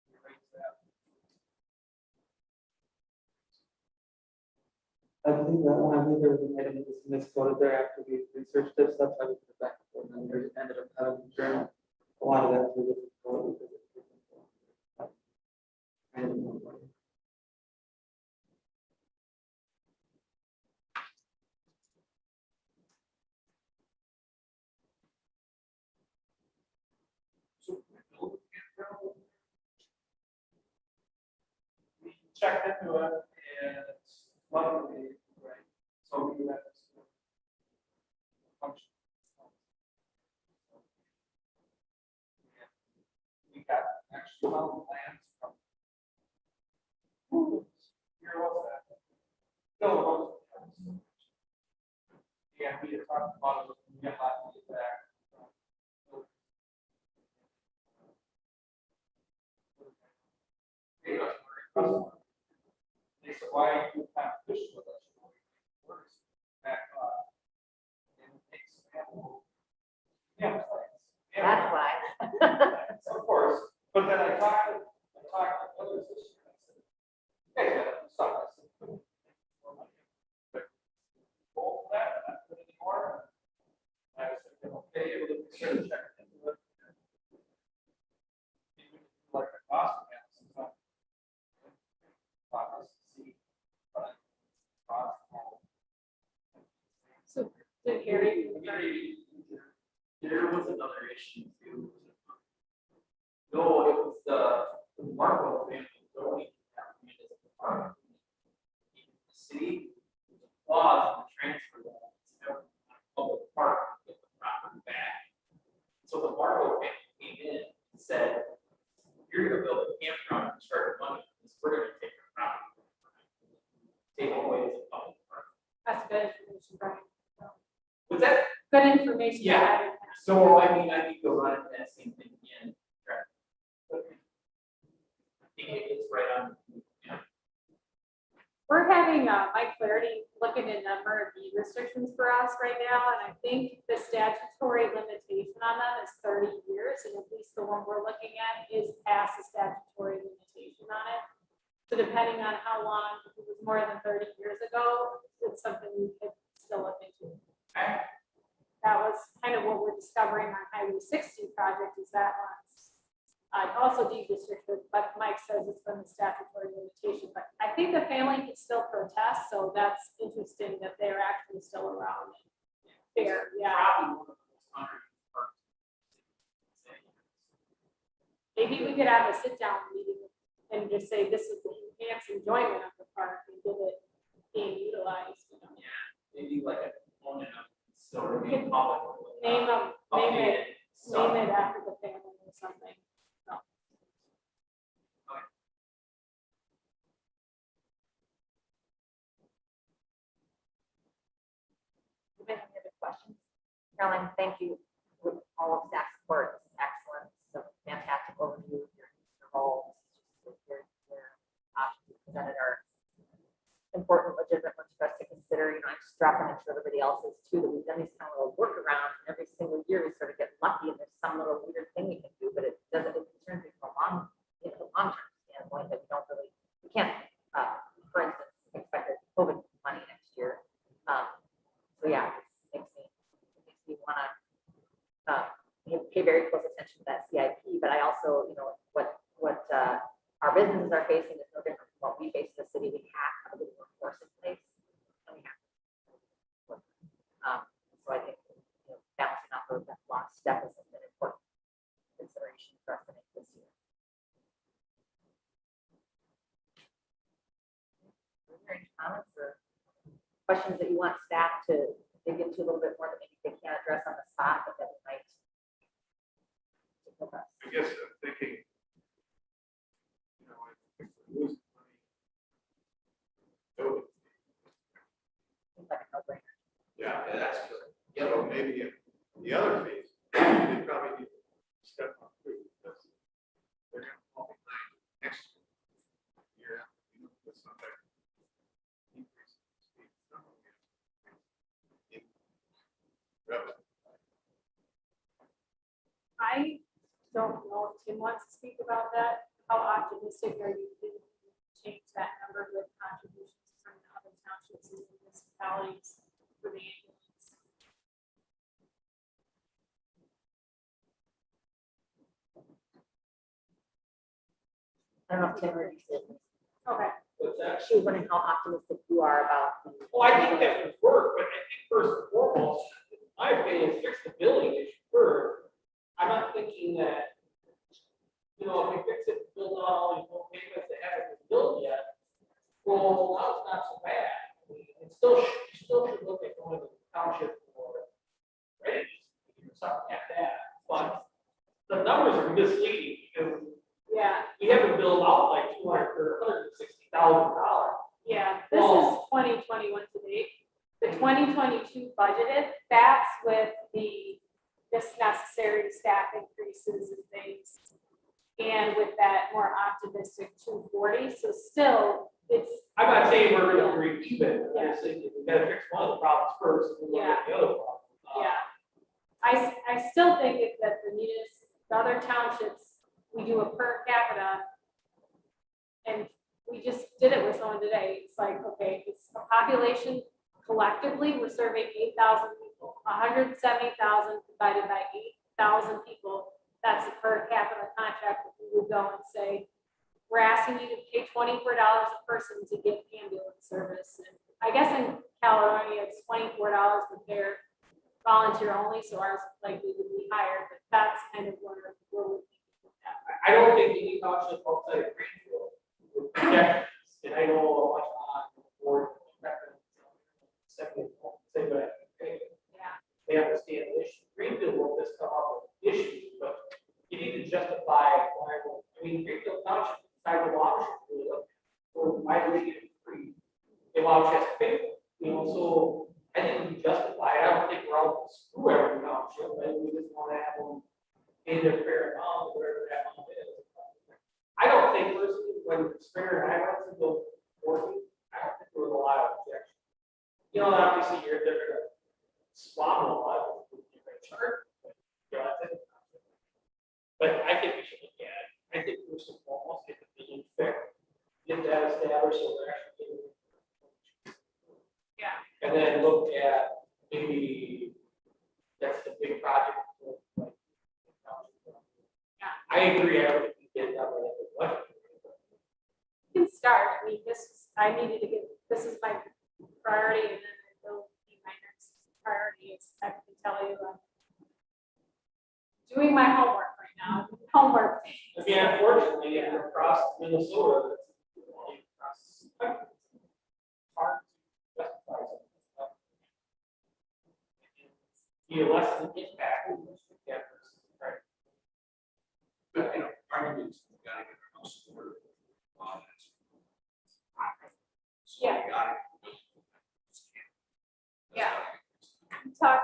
We raise that. I believe that one, I believe there was an item that was misquoted there after we researched this, that's why we put it back, and then we ended up having to journal. A lot of that we didn't know because it's different. I didn't know what it was. We checked into it and it's lovely, right? So we have this function. We got actually plans from. Here was that? Bill Rose. Yeah, we had talked about it, we got lots of feedback. They said, why are you competition with us? Works back up. And it takes sample. Yeah. That's why. Of course, but then I talked to others this year. I said, hey, stop. I said, hold that, not put any more. I said, okay, we'll sort of check into it. Like a cost analysis. So did Harry? There was another issue too. No, it was the Marco family zoning municipal park. The city laws and transfer that to public park to get the property back. So the Marco family came in and said, you're gonna build a campground and charge money, because we're gonna take your property. Take it away as a public park. That's good information, Brian. Was that? Good information. to Yeah. have in there. So I mean, I need to run into that same thing again. I think it's right on. Yeah. We're having Mike Flaherty looking at a number of deed restrictions for us right now, and I think the statutory limitation on them is 30 years, and at least the one we're looking at is past the statutory limitation on it. So depending on how long, if it was more than 30 years ago, it's something we could still look into. That was kind of what we're discovering on Highway 60 project is that one's also deed restricted, but Mike says it's been the statutory limitation, but I think the family can still protest, so that's interesting that they're actually still around. Fair, yeah. Probably one of those 100 parks. Maybe we could have a sit down meeting and just say, this is the enhanced enjoyment of the park and give it being utilized, you know. Maybe like a component of still remain public. Name them, name it after the family or something. No. Do you have any other questions? Caroline, thank you with all of staff support. This is excellent. It's a fantastic overview of your role. Your options presented are important, legitimate ones for us to consider. You know, I'm struck, and I'm sure everybody else is too, that we've done these kind of little workarounds, and every single year we sort of get lucky, and there's some little weird thing we can do, but it doesn't, it concerns me from a long-term standpoint that we don't really, we can't, for instance, expect a COVID money next year. So yeah, it makes me want to pay very close attention to that CIP, but I also, you know, what our businesses are facing is no different from what we face as a city. We have to have a good workforce in place, and we have to. So I think, you know, balancing out that last step is an important consideration for us to make this year. Are there any comments or questions that you want staff to dig into a little bit more that maybe they can't address on the spot, but that we might? I guess I'm thinking, you know, if we lose money, so, Seems like a no-brainer. yeah, that's good. You know, maybe in the other phase, they probably need to step up too, because they're gonna probably next year, you know, with some type of increase in speed. Revenue. I don't know if Tim wants to speak about that. How optimistic are you to change that number with contributions from the other townships and municipalities for the ambulance? I don't know if Tim heard you say this. Okay. What's that? She was wondering how optimistic you are about the. Well, I think that would work, but I think first and foremost, in my opinion, fix the billing issue first. I'm not thinking that, you know, if we fix it, build on all these little payments that haven't been built yet, well, now it's not so bad. I mean, it still should look at going to the township for raise or something like that. But the numbers are misleading because Yeah, we haven't billed out like $160,000. yeah. This is 2021 to date. The 2022 budgeted, that's with the just necessary staff increases and things. And with that more optimistic 240, so still, it's, I'm not saying we're gonna break even, I'm Yeah. just saying we gotta fix one of the problems first, and then look at the other problem. yeah. I still think that the other townships, we do a per capita. And we just did it with someone today. It's like, okay, it's a population collectively, we're serving 8,000 people, 170,000 divided by 8,000 people. That's a per capita contract. We would go and say, we're asking you to pay $24 a person to get ambulance service. And I guess in Caledonia, it's $24, but they're volunteer only, so ours likely would be higher, but that's kind of where we're looking at. I don't think any township outside of Greenfield would project this, and I know a lot on the board. Say that, okay, Yeah. they understand the issue. Greenfield will just come up with issues, but you need to justify why, I mean, Greenfield Township, decided to water, or why do they get it free? They water has to pay for it, you know, so I think we justify it. I don't think we're out to screw every township, but we just want to have them pay their fair amount, whatever that amount is. I don't think personally, when Springer and I went to the working, I don't think there was a lot of objection. You know, obviously they're gonna swap a lot, you're gonna charge, but, you know, that's it. But I think we should look at it. I think first and foremost, get the billing fair, get that established, so we're actually getting. Yeah. And then look at maybe that's the big project. I agree, I don't think we get that way. You can start. I mean, I needed to get, this is my priority, and then it will be my next priority. I can tell you, I'm doing my homework right now. Homework. I mean, unfortunately, across Minnesota, it's across hard to be a less than impact. Right. But, arguments, we gotta get our house in order. So Yeah. we gotta. Yeah. Talk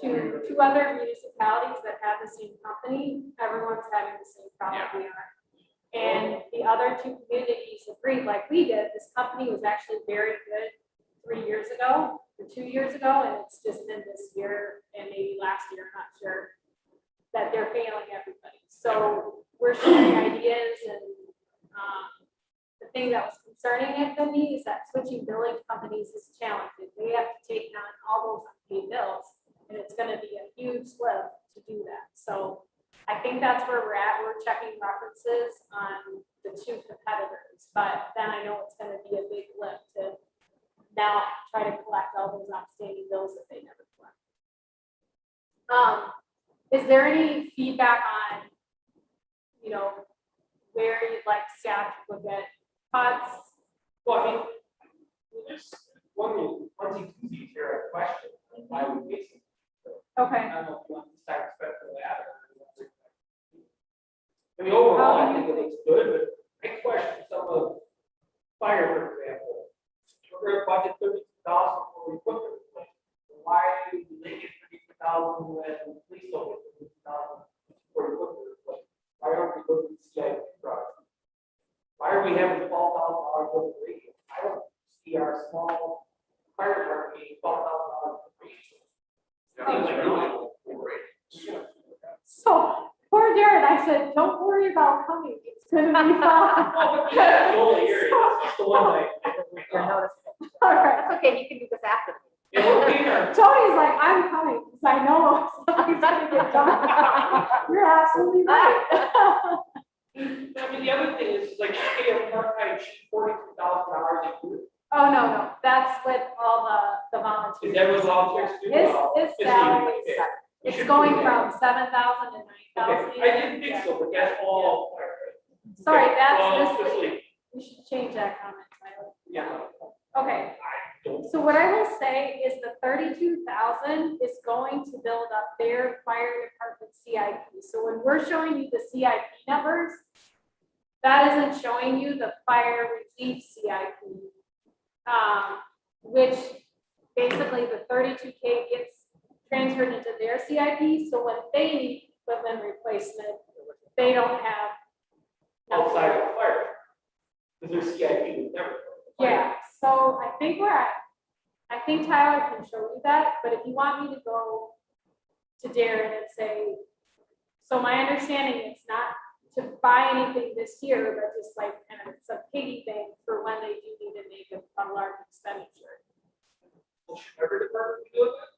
to two other municipalities that have the same company, everyone's having the same problem we are. And the other two communities agreed, like we did, this company was actually very good 3 years ago, or 2 years ago, and it's just been this year and maybe last year, I'm not sure, that they're failing everybody. So we're sharing ideas and, the thing that was concerning it for me is that switching billing companies is challenging. They have to take on all those unpaid bills, and it's gonna be a huge lift to do that. So I think that's where we're at. We're checking references on the two competitors, but then I know it's gonna be a big lift to now try to collect all those outstanding bills that they never collect. Is there any feedback on, where you'd like staff to look at cuts? Well, I mean, there's one onesie here, a question, and why we fix it. Okay. I don't know if you want to start special that or. I mean, overall, I think it looks good, but I question some of fire, for example. We're gonna budget $32,000 for equipment. Why do they get $32,000 when police don't get $32,000 for equipment? Why aren't we looking at CIP projects? Why are we having $12,000 for the radio? I don't see our small fire department getting $12,000 for the radio. Seems like really So poor Jared, I said, don't worry about coming. It's gonna be fun. Oh, but that's the only area, that's the one I. You're noticing. All right. That's okay, you can do this after. It will be there. Tony's like, I'm coming, because I know something's gonna get done. You're absolutely right. I mean, the other thing is like, pay a part-time chief $42,000 a year. Oh, no, that's with all the volunteers. Is that what volunteers do? His salary is, We it's should going do from that. 7,000 to 9,000. Okay, I didn't think so, but that's all. Sorry, Okay, well, that's just this week. like, We should change that comment, Tyler. yeah. Okay, I don't. so what I will say is the 32,000 is going to build up their fire department CIP. So when we're showing you the CIP numbers, that isn't showing you the fire relief CIP, which basically the 32K gets transferred into their CIP. So when they need equipment replacement, they don't have. Outside of the fire. Because their CIP was never. Yeah, so I think Tyler can show you that, but if you want me to go to Darren and say, so my understanding, it's not to buy anything this year, but just like kind of it's a piggy bank for when they do need to make a large expenditure. Well, should every department be doing that?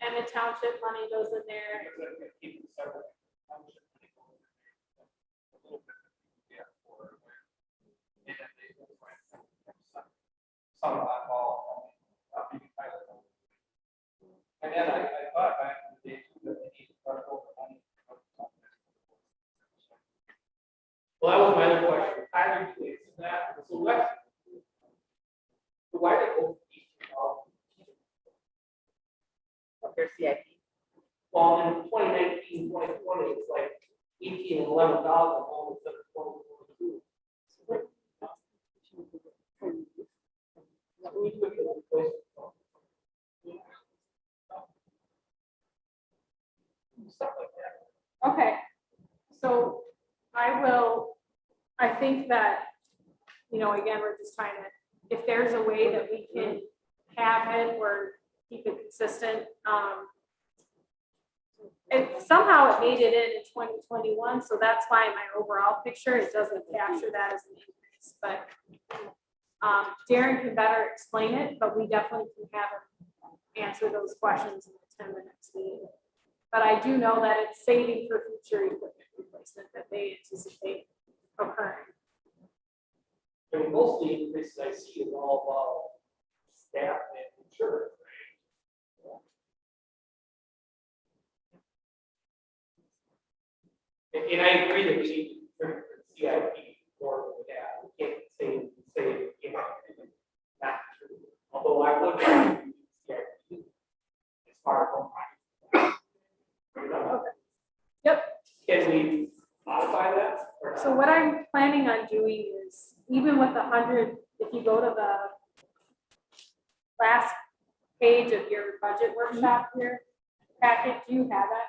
And the township money goes in there. Because I'm gonna keep it separate. Township money goes in there. A little bit, yeah, for where. And then they will find some of that all, maybe pilot. And then I thought back in the day too, that they need to start over money. Well, that was my other question. Tyler, you answered that. So why did they go? Of their CIP. Well, in 2019, 2020, it's like 18 and 11,000 all instead of 2022. We do it in other places. Stuff like that. Okay, so I think that, again, we're just trying to, if there's a way that we can have it or keep it consistent. Somehow it made it in 2021, so that's why my overall picture, it doesn't capture that as an increase, but Darren can better explain it, but we definitely can have him answer those questions in the 10 minutes meeting. But I do know that it's saving for future equipment replacement that they anticipate occurring. I mean, mostly increases I see is all about staff and insurance, right? And I agree that we need to bring CIP more than we have. We can't say, not true. Although I would like to use CIP fire. Yep. Can we modify that? or not? So what I'm planning on doing is, even with 100, if you go to the last page of your budget workshop here, packet, do you have it?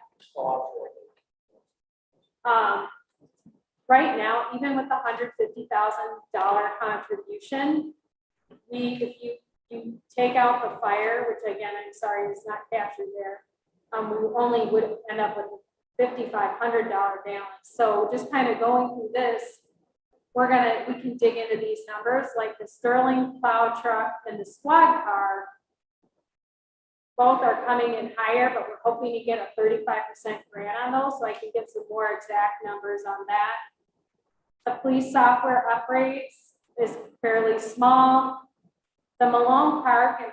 Right now, even with the $150,000 contribution, if you take out the fire, which again, I'm sorry, is not captured there, we only would end up with $5,500 balance. So just kind of going through this, we can dig into these numbers, like the Sterling plow truck and the squad car. Both are coming in higher, but we're hoping to get a 35% grant on those, so I can get some more exact numbers on that. The police software upgrades is fairly small. The Malone Park and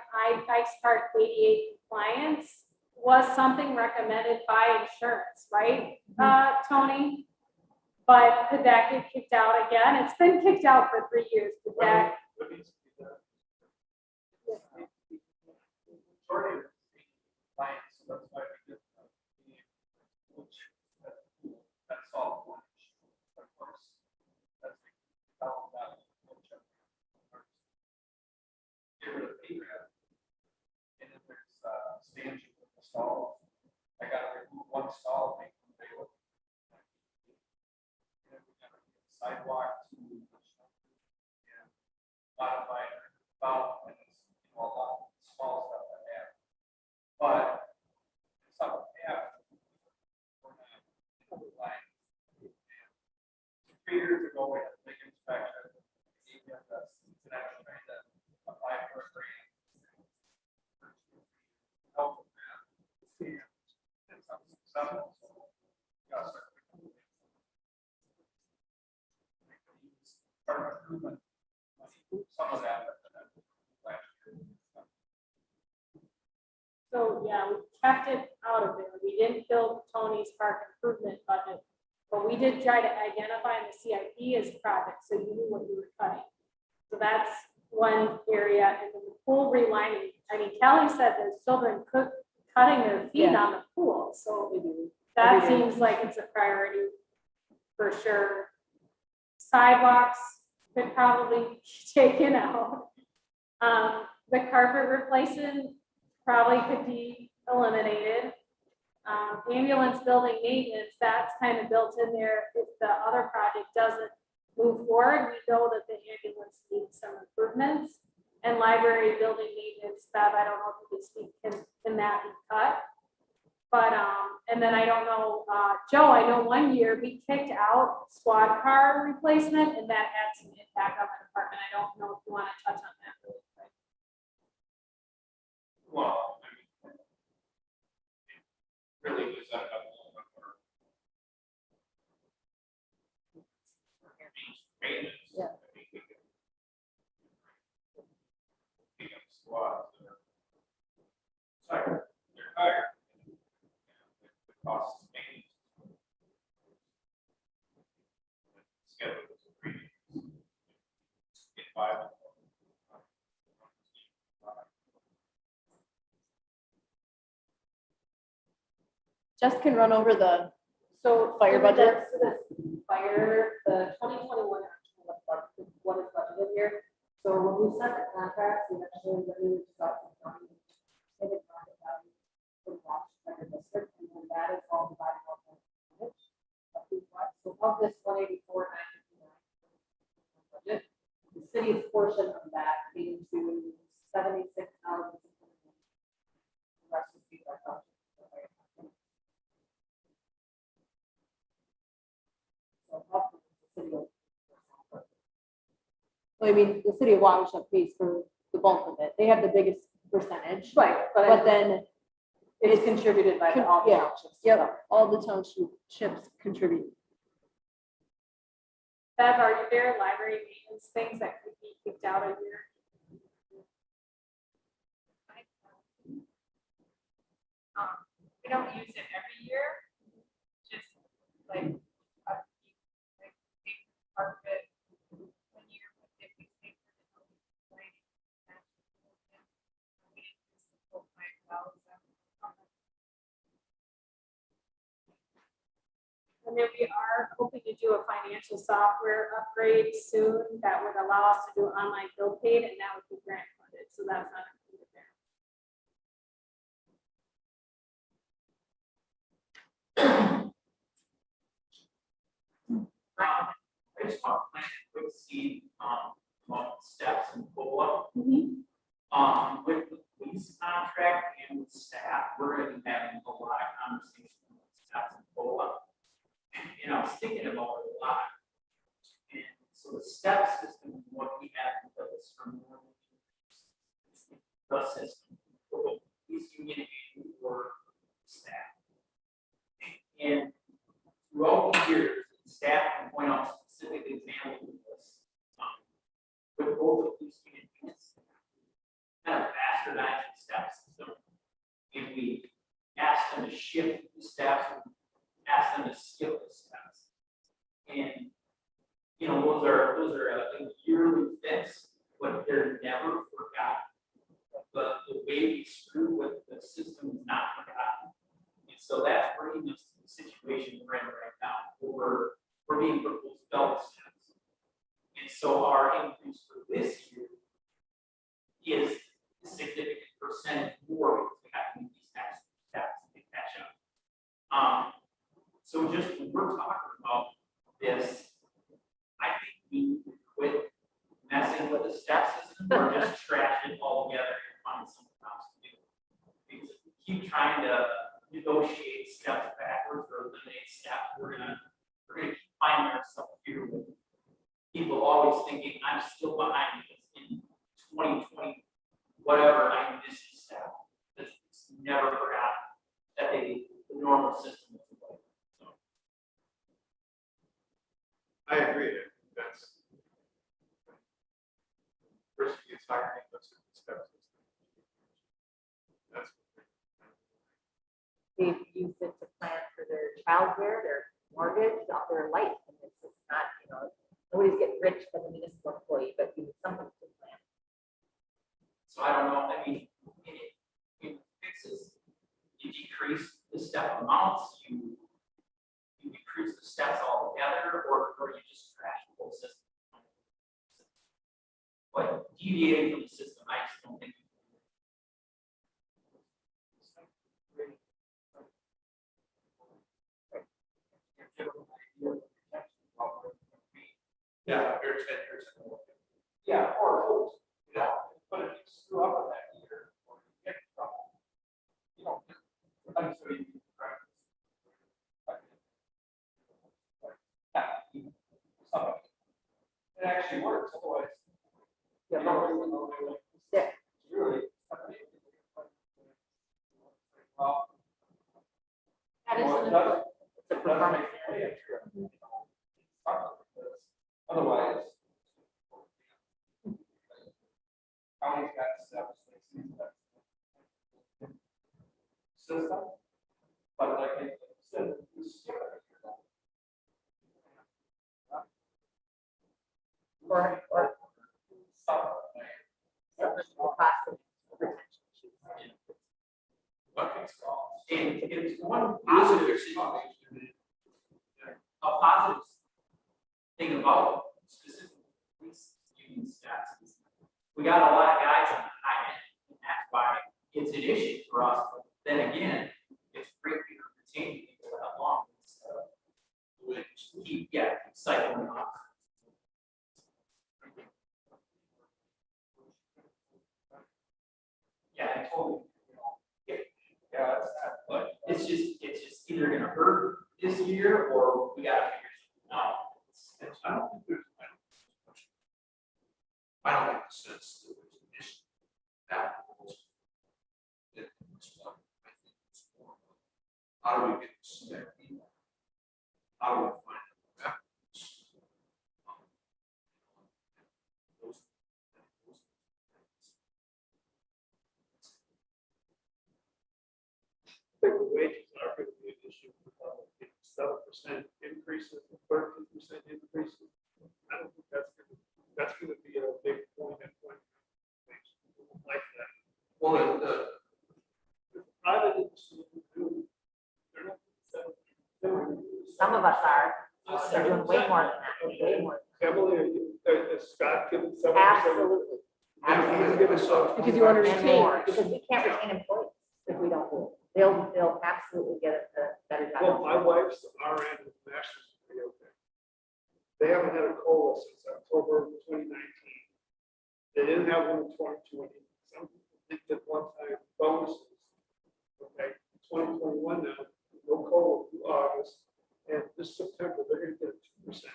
Ice Park 88 compliance was something recommended by insurance, right, Tony? But could that get kicked out again? It's been kicked out for 3 years. Could that? What needs to be done? Majority of the clients, so that's why we did, that's all one issue. Of course, that's all about. Get rid of PRAM. And then there's stanchions with the stalls. I gotta remove one stall, make them available. And then we gotta get sidewalk to and modify it about, and it's, a lot of small stuff like that. But it's up to half. We're not in the line. 3 years ago, we had a big inspection. It's an actual trying to apply for a grant. Help with that. See, it's successful. So we gotta start thinking. Part of improvement. Some of that. Last year. So yeah, we kept it out of there. We didn't fill Tony's park improvement budget, but we did try to identify in the CIP as projects, so you knew what you were cutting. So that's one area, and then the pool relining. I mean, Kelly said there's children cutting their feet on the pool, so that seems like it's a priority for sure. Sidewalks could probably be taken out. The carpet replacement probably could be eliminated. Ambulance building maintenance, that's kind of built in there. If the other project doesn't move forward, we know that the ambulance needs some improvements. And library building maintenance, Bev, I don't know if you can speak, can that be cut? But, and then I don't know, Joe, I know one year we kicked out squad car replacement, and that had some impact on the department. I don't know if you want to touch on that really quick. Well, I mean, it really was that a little bit more. Maintenance. Yeah. I mean, we can pick up squads that are tired, they're tired. The cost of maintenance. Schedule is pretty. Get by. Jess can run over the So fire in budget. regards to this fire, the 2021 actual what is budgeted here. So when we set the contracts, we actually reviewed about the county. Estimated market value for the Watch Fire District, and then that is all divided up by percentage of the what. So of this 184,959 budget, the city's portion of that came to 76,000. The rest would be our budget. I mean, the city of Waukesha pays for the bulk of it. They have the biggest percentage. Right, But then it's contributed by all the Yeah. townships. Yep, all the townships contribute. Bev, are there library maintenance things that could be kicked out a year? We don't use it every year, just like, like carpet, one year, but if we pay for the lighting, we didn't use the full $5,000. And then we are hoping to do a financial software upgrade soon that would allow us to do online bill paid, and that would be grant funded, so that's not included there. I just want to plant a quick seed, on steps and pull-up. With the police contract and with staff, we're gonna be having a lot of conversations with steps and pull-up. And I was thinking about it a lot. And so the step system, what we have in place for more than 2 years, is the system for the police communicating for staff. And throughout the years, staff can point out specific examples of this. With both the police units, kind of bastardized the step system. And we ask them to shift the steps, ask them to skip the steps. And, you know, those are a yearly fix, but they're never forgotten. But the way we screw with the system is not forgotten. And so that's bringing us to the situation we're in right now, where we're being proposed belt steps. And so our increase for this year is a significant percentage more because we have to make these tax steps to catch up. So just when we're talking about this, I think we need to quit messing with the step system or just trash it all together and find something else to do. Because if we keep trying to negotiate steps backwards or eliminate steps, we're gonna keep finding ourselves here with people always thinking I'm still behind because in 2020, whatever, I missed the step. It's never forgotten that the normal system is the way. So. I agree, I think that's. First, it's hiring, that's the steps. That's. They've used it to plan for their childcare, their mortgage, their life, and it's just not, you know, nobody's getting rich as a municipal employee, but you need something to plan. So I don't know, I mean, it fixes, you decrease the step amounts, you decrease the steps altogether, or you just trash the whole system. But deviating from the system, I just don't think. Yeah, you're 10 years ago. Yeah, or, you know, but if you screw up on that year, or you get in trouble, you don't, until you can practice. Something. It actually works, otherwise. Yeah, you don't know, Stick. really. Well. That is well, it an does- It's a it does performance. make it true, you know, because otherwise. County's got steps, they see that. System, but like I said, you skip it. Or Some. the cost of retention issues. But it's wrong. And it's one positive thing, a positive thing about specifically police union stats is we got a lot of guys on the high end, and that's why it's an issue for us. But then again, it's great to retain people that long. Which keep cycling off. Yeah, I totally. Yeah, that's not. But it's just either gonna hurt this year or we gotta figure something out. I don't think there's, I don't think the sense that there's an issue. That was. It's one, I think it's more. How do we get this step? How do we find the methods? Those- The wages are going to be an issue. 7% increases, 13% increases. I don't think that's going to be a big point at point. Like that. Well, The private industry, they're not. Some of us more than that, way more. Emily, is Scott giving 7%? Absolutely. He's giving some. Because you want to And retain. more, because we can't retain employees if we don't do it. They'll absolutely get a better Well, job. my wife's RN with master's degree, okay. They haven't had a COLA since October of 2019. They didn't have one in 2020. Some people think that one-time bonuses. Okay, 2021 now, no COLA through August, and this September, they're gonna get a 2%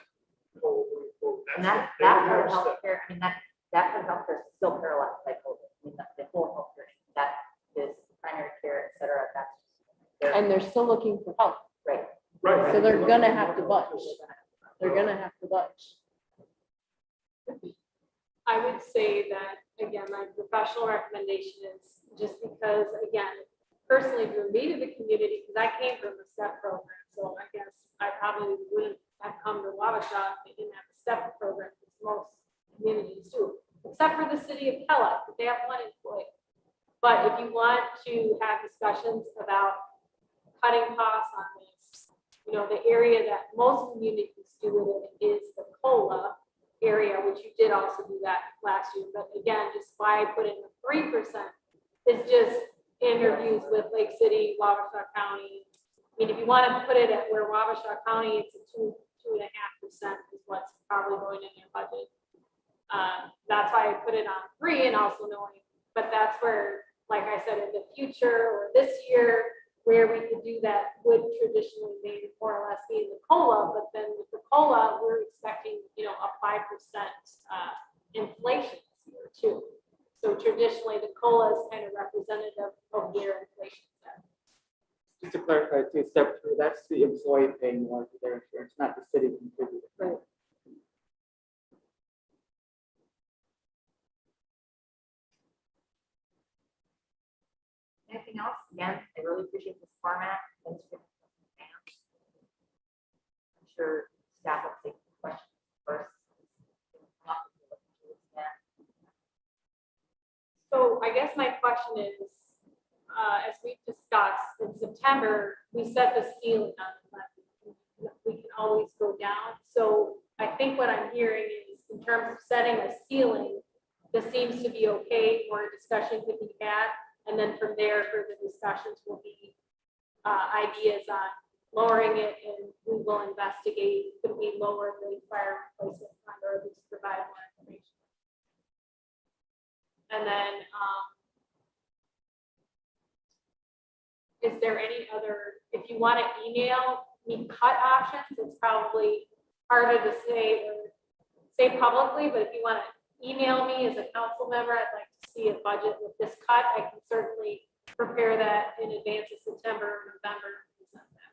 COLA going forward. And That's that, it. They that don't part have of a step. healthcare, I mean, that part of healthcare is still paralyzed by COVID. I mean, the whole healthcare, that is primary care, et cetera, that's. And they're still looking for help. Right. Right. So they're gonna have to budge. They're gonna have to budge. I would say that, again, my professional recommendation is just because, again, personally drew me to the community, because I came from a STEP program, so I guess I probably wouldn't have come to Wabasha if they didn't have a STEP program, because most communities do, except for the city of Kellogg, but they have one employee. But if you want to have discussions about cutting costs on this, you know, the area that most communities do it in is the COLA area, which you did also do that last year. But again, just why I put in the 3% is just interviews with Lake City, Wabasha County. I mean, if you want to put it at where Wabasha County, it's a 2.5% is what's probably going in their budget. That's why I put it on 3, and also knowing, but that's where, like I said, in the future or this year, where we could do that would traditionally maybe more or less be in the COLA, but then with the COLA, we're expecting, you know, a 5% inflation this year too. So traditionally, the COLA is kind of representative of where inflation is at. Just to clarify, too, step 3, that's the employee paying more for their insurance, not the city contributing. Right. Anything else? Again, I really appreciate this format. Thanks for I'm sure staff will take questions first. So I guess my question is, as we've discussed, in September, we set the ceiling on the levy. We can always go down. So I think what I'm hearing is, in terms of setting a ceiling, this seems to be okay, more discussion could be had. And then from there, further discussions will be ideas on lowering it, and we will investigate, could we lower the fire replacement fund, or at least provide more information. And then, is there any other, if you want to email me cut options, it's probably harder to say or say publicly, but if you want to email me as a council member, I'd like to see a budget with this cut. I can certainly prepare that in advance of September or November. And present that.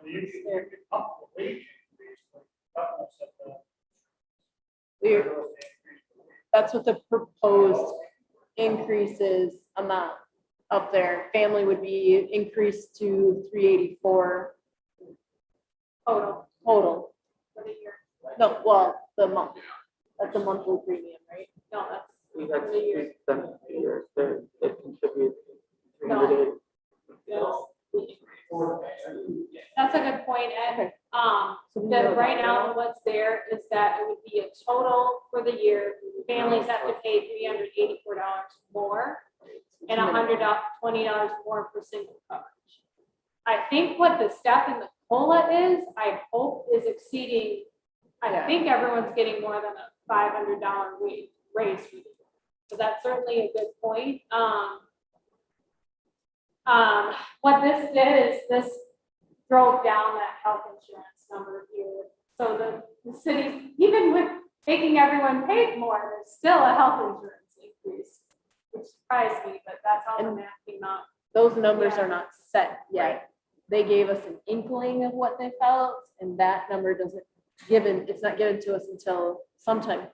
You can up the wage increase, but up the. That's what the proposed increases amount up there. Family would be increased to 384 Total total. for the year. No, well, the month. That's a monthly premium, right? No, that's We had for the year. 7 years, they contribute No. 380. That's a good point, Ed. So we That know right that now, what's there is that it would be a total for the year. Families have to pay $384 more and $120 more for single coverage. I think what the step in the COLA is, I hope is exceeding, I Yeah. think everyone's getting more than a $500 raise. So that's certainly a good point. What this did is this drove down that health insurance number here. So the city, even with making everyone pay more, there's still a health insurance increase, which surprised me, but that's how the And- math came out. Those numbers Yeah. are not set yet. They gave us an inkling of what they felt, and that number it's not given to us until sometime,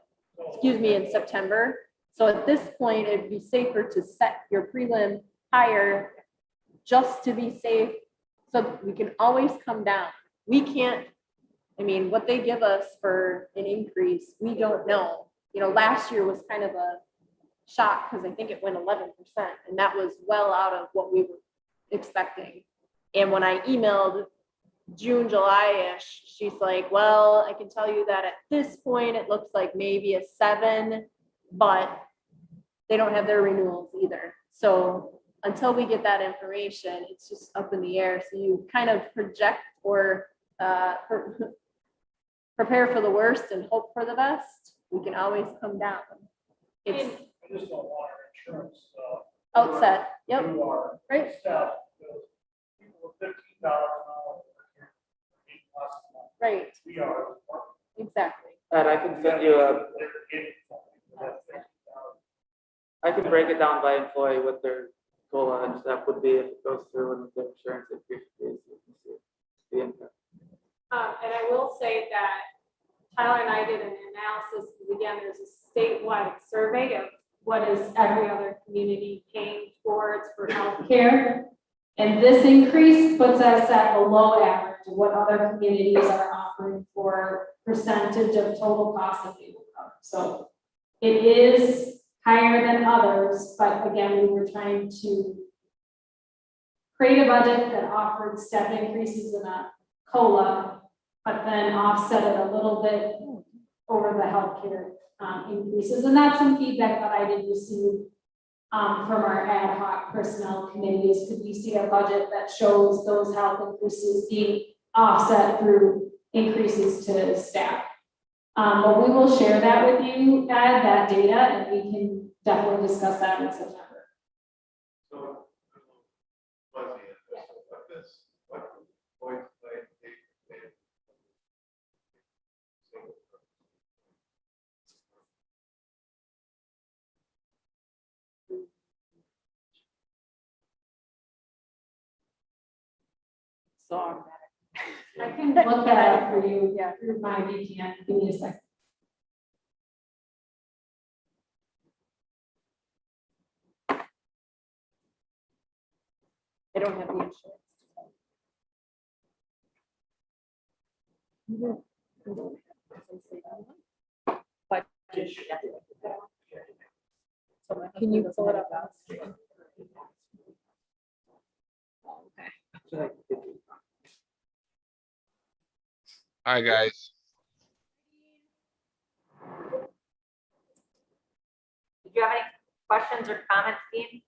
in September. So at this point, it'd be safer to set your prelim higher just to be safe, so we can always come down. We can't, what they give us for an increase, we don't know. Last year was kind of shocked because I think it went 11%, and that was well out of what we were expecting. And when I emailed June, July-ish, she's like, well, I can tell you that at this point, it looks like maybe a 7, but they don't have their renewals either. So until we get that information, it's just up in the air. So you kind of project or prepare for the worst and hope for the best. We can always come down. It's I just don't want our insurance, outset. Yep, you are right. staff, because people with $15 an hour. Eight plus a month, Right, we are. exactly. And I can send you a, They're getting something for that $15. I can break it down by employee what their COLA and stuff would be if it goes through and the insurance increase. You can see the impact. And I will say that Tyler and I did an analysis, because again, there's a statewide survey of what is every other community paying towards for healthcare. And this increase puts us at below average of what other communities are offering for percentage of total cost that they will cover. So it is higher than others, but again, we were trying to create a budget that offered step increases in a COLA, but then offset it a little bit over the healthcare increases. And that's some feedback that I did receive from our ad hoc personnel committees. Could we see a budget that shows those health increases being offset through increases to staff? But we will share that with you, Ed, that data, and we can definitely discuss that in September. So, fuzzy, what points they. So automatic. I can look at it for you, Yeah. through my VPN, give me a second. They don't have the insurance. But can you pull it up? Hi, guys. Did you have any questions or comments, Dean?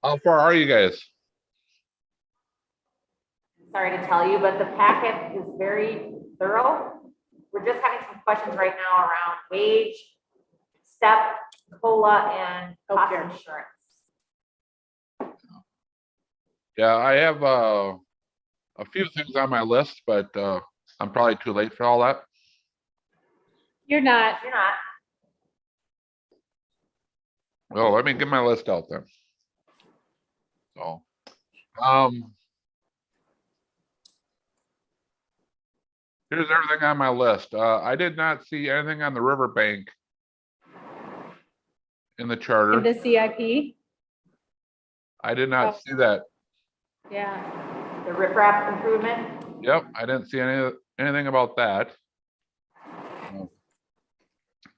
How far are you guys? Sorry to tell you, but the packet is very thorough. We're just having some questions right now around wage, step, COLA, and cost Healthcare. insurance. Yeah, I have a few things on my list, but I'm probably too late for all that. You're not. You're not. Well, let me get my list out there. So, here's everything on my list. I did not see anything on the riverbank in the charter. The CIP? I did not see that. Yeah. The riprap improvement. Yep, I didn't see anything about that.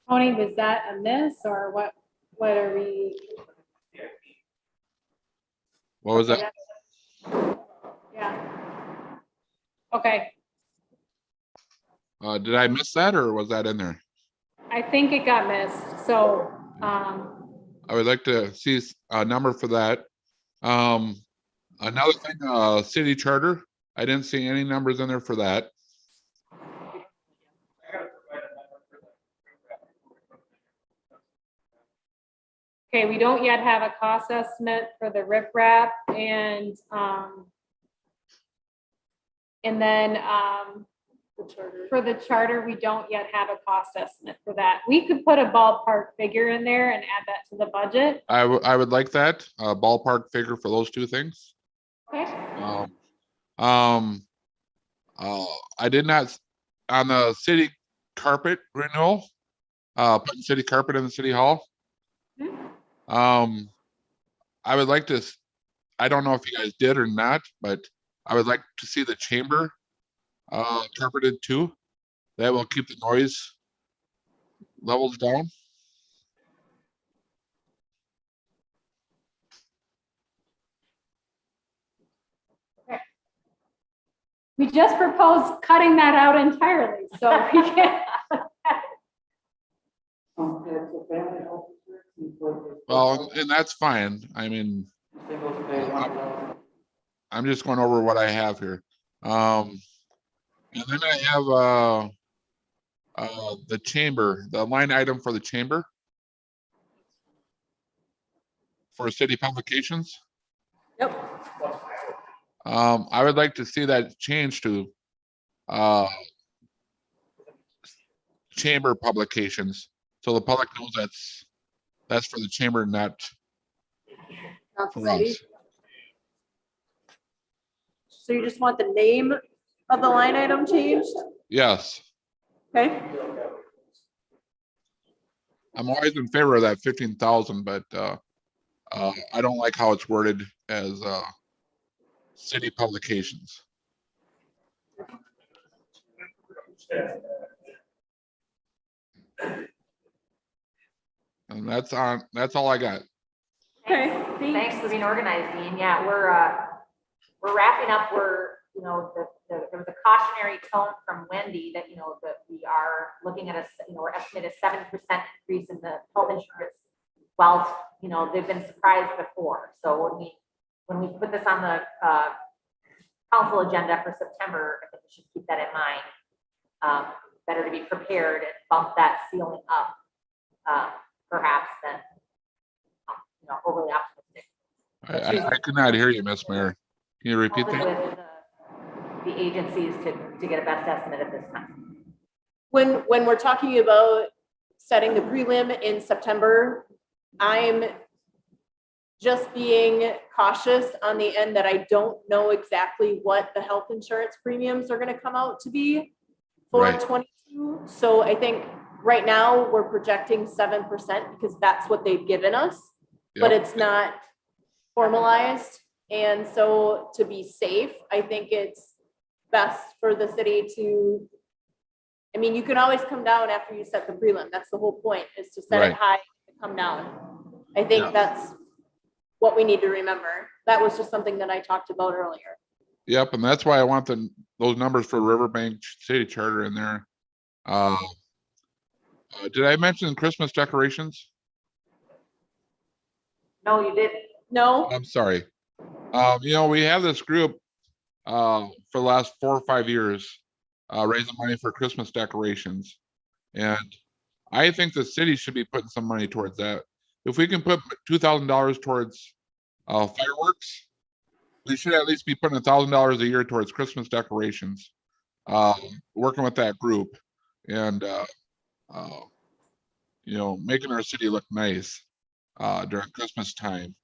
Tony, was that a miss or what are we? What was that? Yeah. Okay, Did I miss that or was that in there? I think it got missed, so, I would like to see a number for that. Another thing, city charter. I didn't see any numbers in there for that. okay, we don't yet have a cost estimate for the riprap and then, for the charter, we don't yet have a cost estimate for that. We could put a ballpark figure in there and add that to the budget. I would like that ballpark figure for those two things. Okay. I did not on the city carpet renewal, putting city carpet in the city hall. I would like to, I don't know if you guys did or not, but I would like to see the chamber carpeted too. That will keep the noise levels down. We just proposed cutting that out entirely, so we can't. Well, and that's fine. I mean, I'm just going over what I have here. And then I have the chamber, the line item for the chamber for city publications. Yep. I would like to see that change to chamber publications, so the public knows that's for the chamber, not Not the for us. city. So you just want the name of the line item changed? Yes, Okay. I'm always in favor of that 15,000, but I don't like how it's worded as city publications. And that's all I got. Okay. Thanks for being organized, Dean. Yeah, we're wrapping up. There was a cautionary tone from Wendy that, that we are looking at we're estimating a 7% increase in the health insurance. Whilst, they've been surprised before. So when we put this on the council agenda for September, I think we should keep that in mind. Better to be prepared and bump that ceiling up, perhaps than, overly optimistic. I could not hear you, Miss Mayor. Can you repeat that? With the agencies to get a best estimate at this time. When we're talking about setting the prelim in September, I'm just being cautious on the end that I don't know exactly what the health insurance premiums are going to come out to be for Right. 22. So I think right now we're projecting 7% because that's what they've given us, but Yep. it's not formalized. And so to be safe, I think it's best for the city to, I mean, you can always come down after you set the prelim. That's the whole point, is to set Right. it high and come down. I think Yeah. that's what we need to remember. That was just something that I talked about earlier. Yep, and that's why I want those numbers for Riverbank City Charter in there. Did I mention Christmas decorations? No, you didn't. No? I'm sorry. We have this group for the last 4 or 5 years raising money for Christmas decorations, and I think the city should be putting some money towards that. If we can put $2,000 towards fireworks, we should at least be putting $1,000 a year towards Christmas decorations. Working with that group and making our city look nice during Christmas time.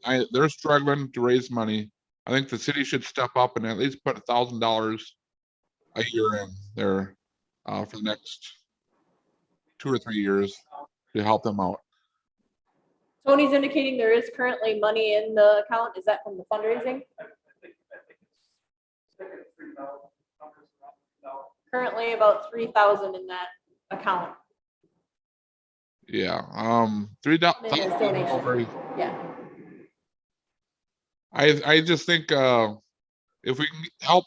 And they're struggling to raise money. I think the city should step up and at least put $1,000 a year in there for the next 2 or 3 years to help them out. Tony's indicating there is currently money in the account. Is that from the fundraising? Currently about 3,000 in that account. Yeah, 3,000 In his donation. Yeah. I just think if we can help,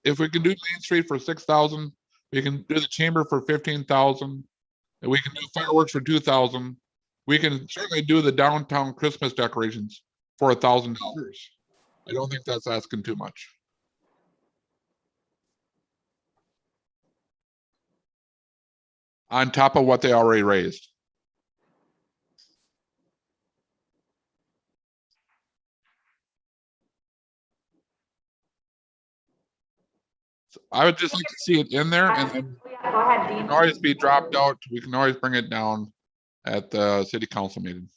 if we can do Main Street for 6,000, we can do the chamber for 15,000, and we can do fireworks for 2,000. We can certainly do the downtown Christmas decorations for $1,000. I don't think that's asking too much. On top of what they already raised. So I would just like to see it in there, and then Go ahead, it Dean. can always be dropped out. We can always bring it down at the city council meeting.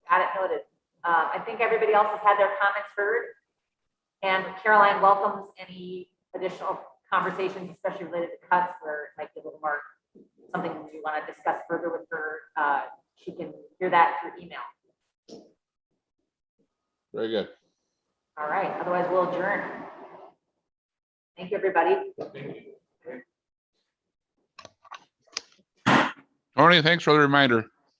Got it noted. I think everybody else has had their comments heard. And Caroline welcomes any additional conversations, especially related to cuts, where it might be a little more, something you want to discuss further with her. She can hear that through email. Very good. All right, otherwise we'll adjourn. Thank you, everybody. Tony, thanks for the reminder.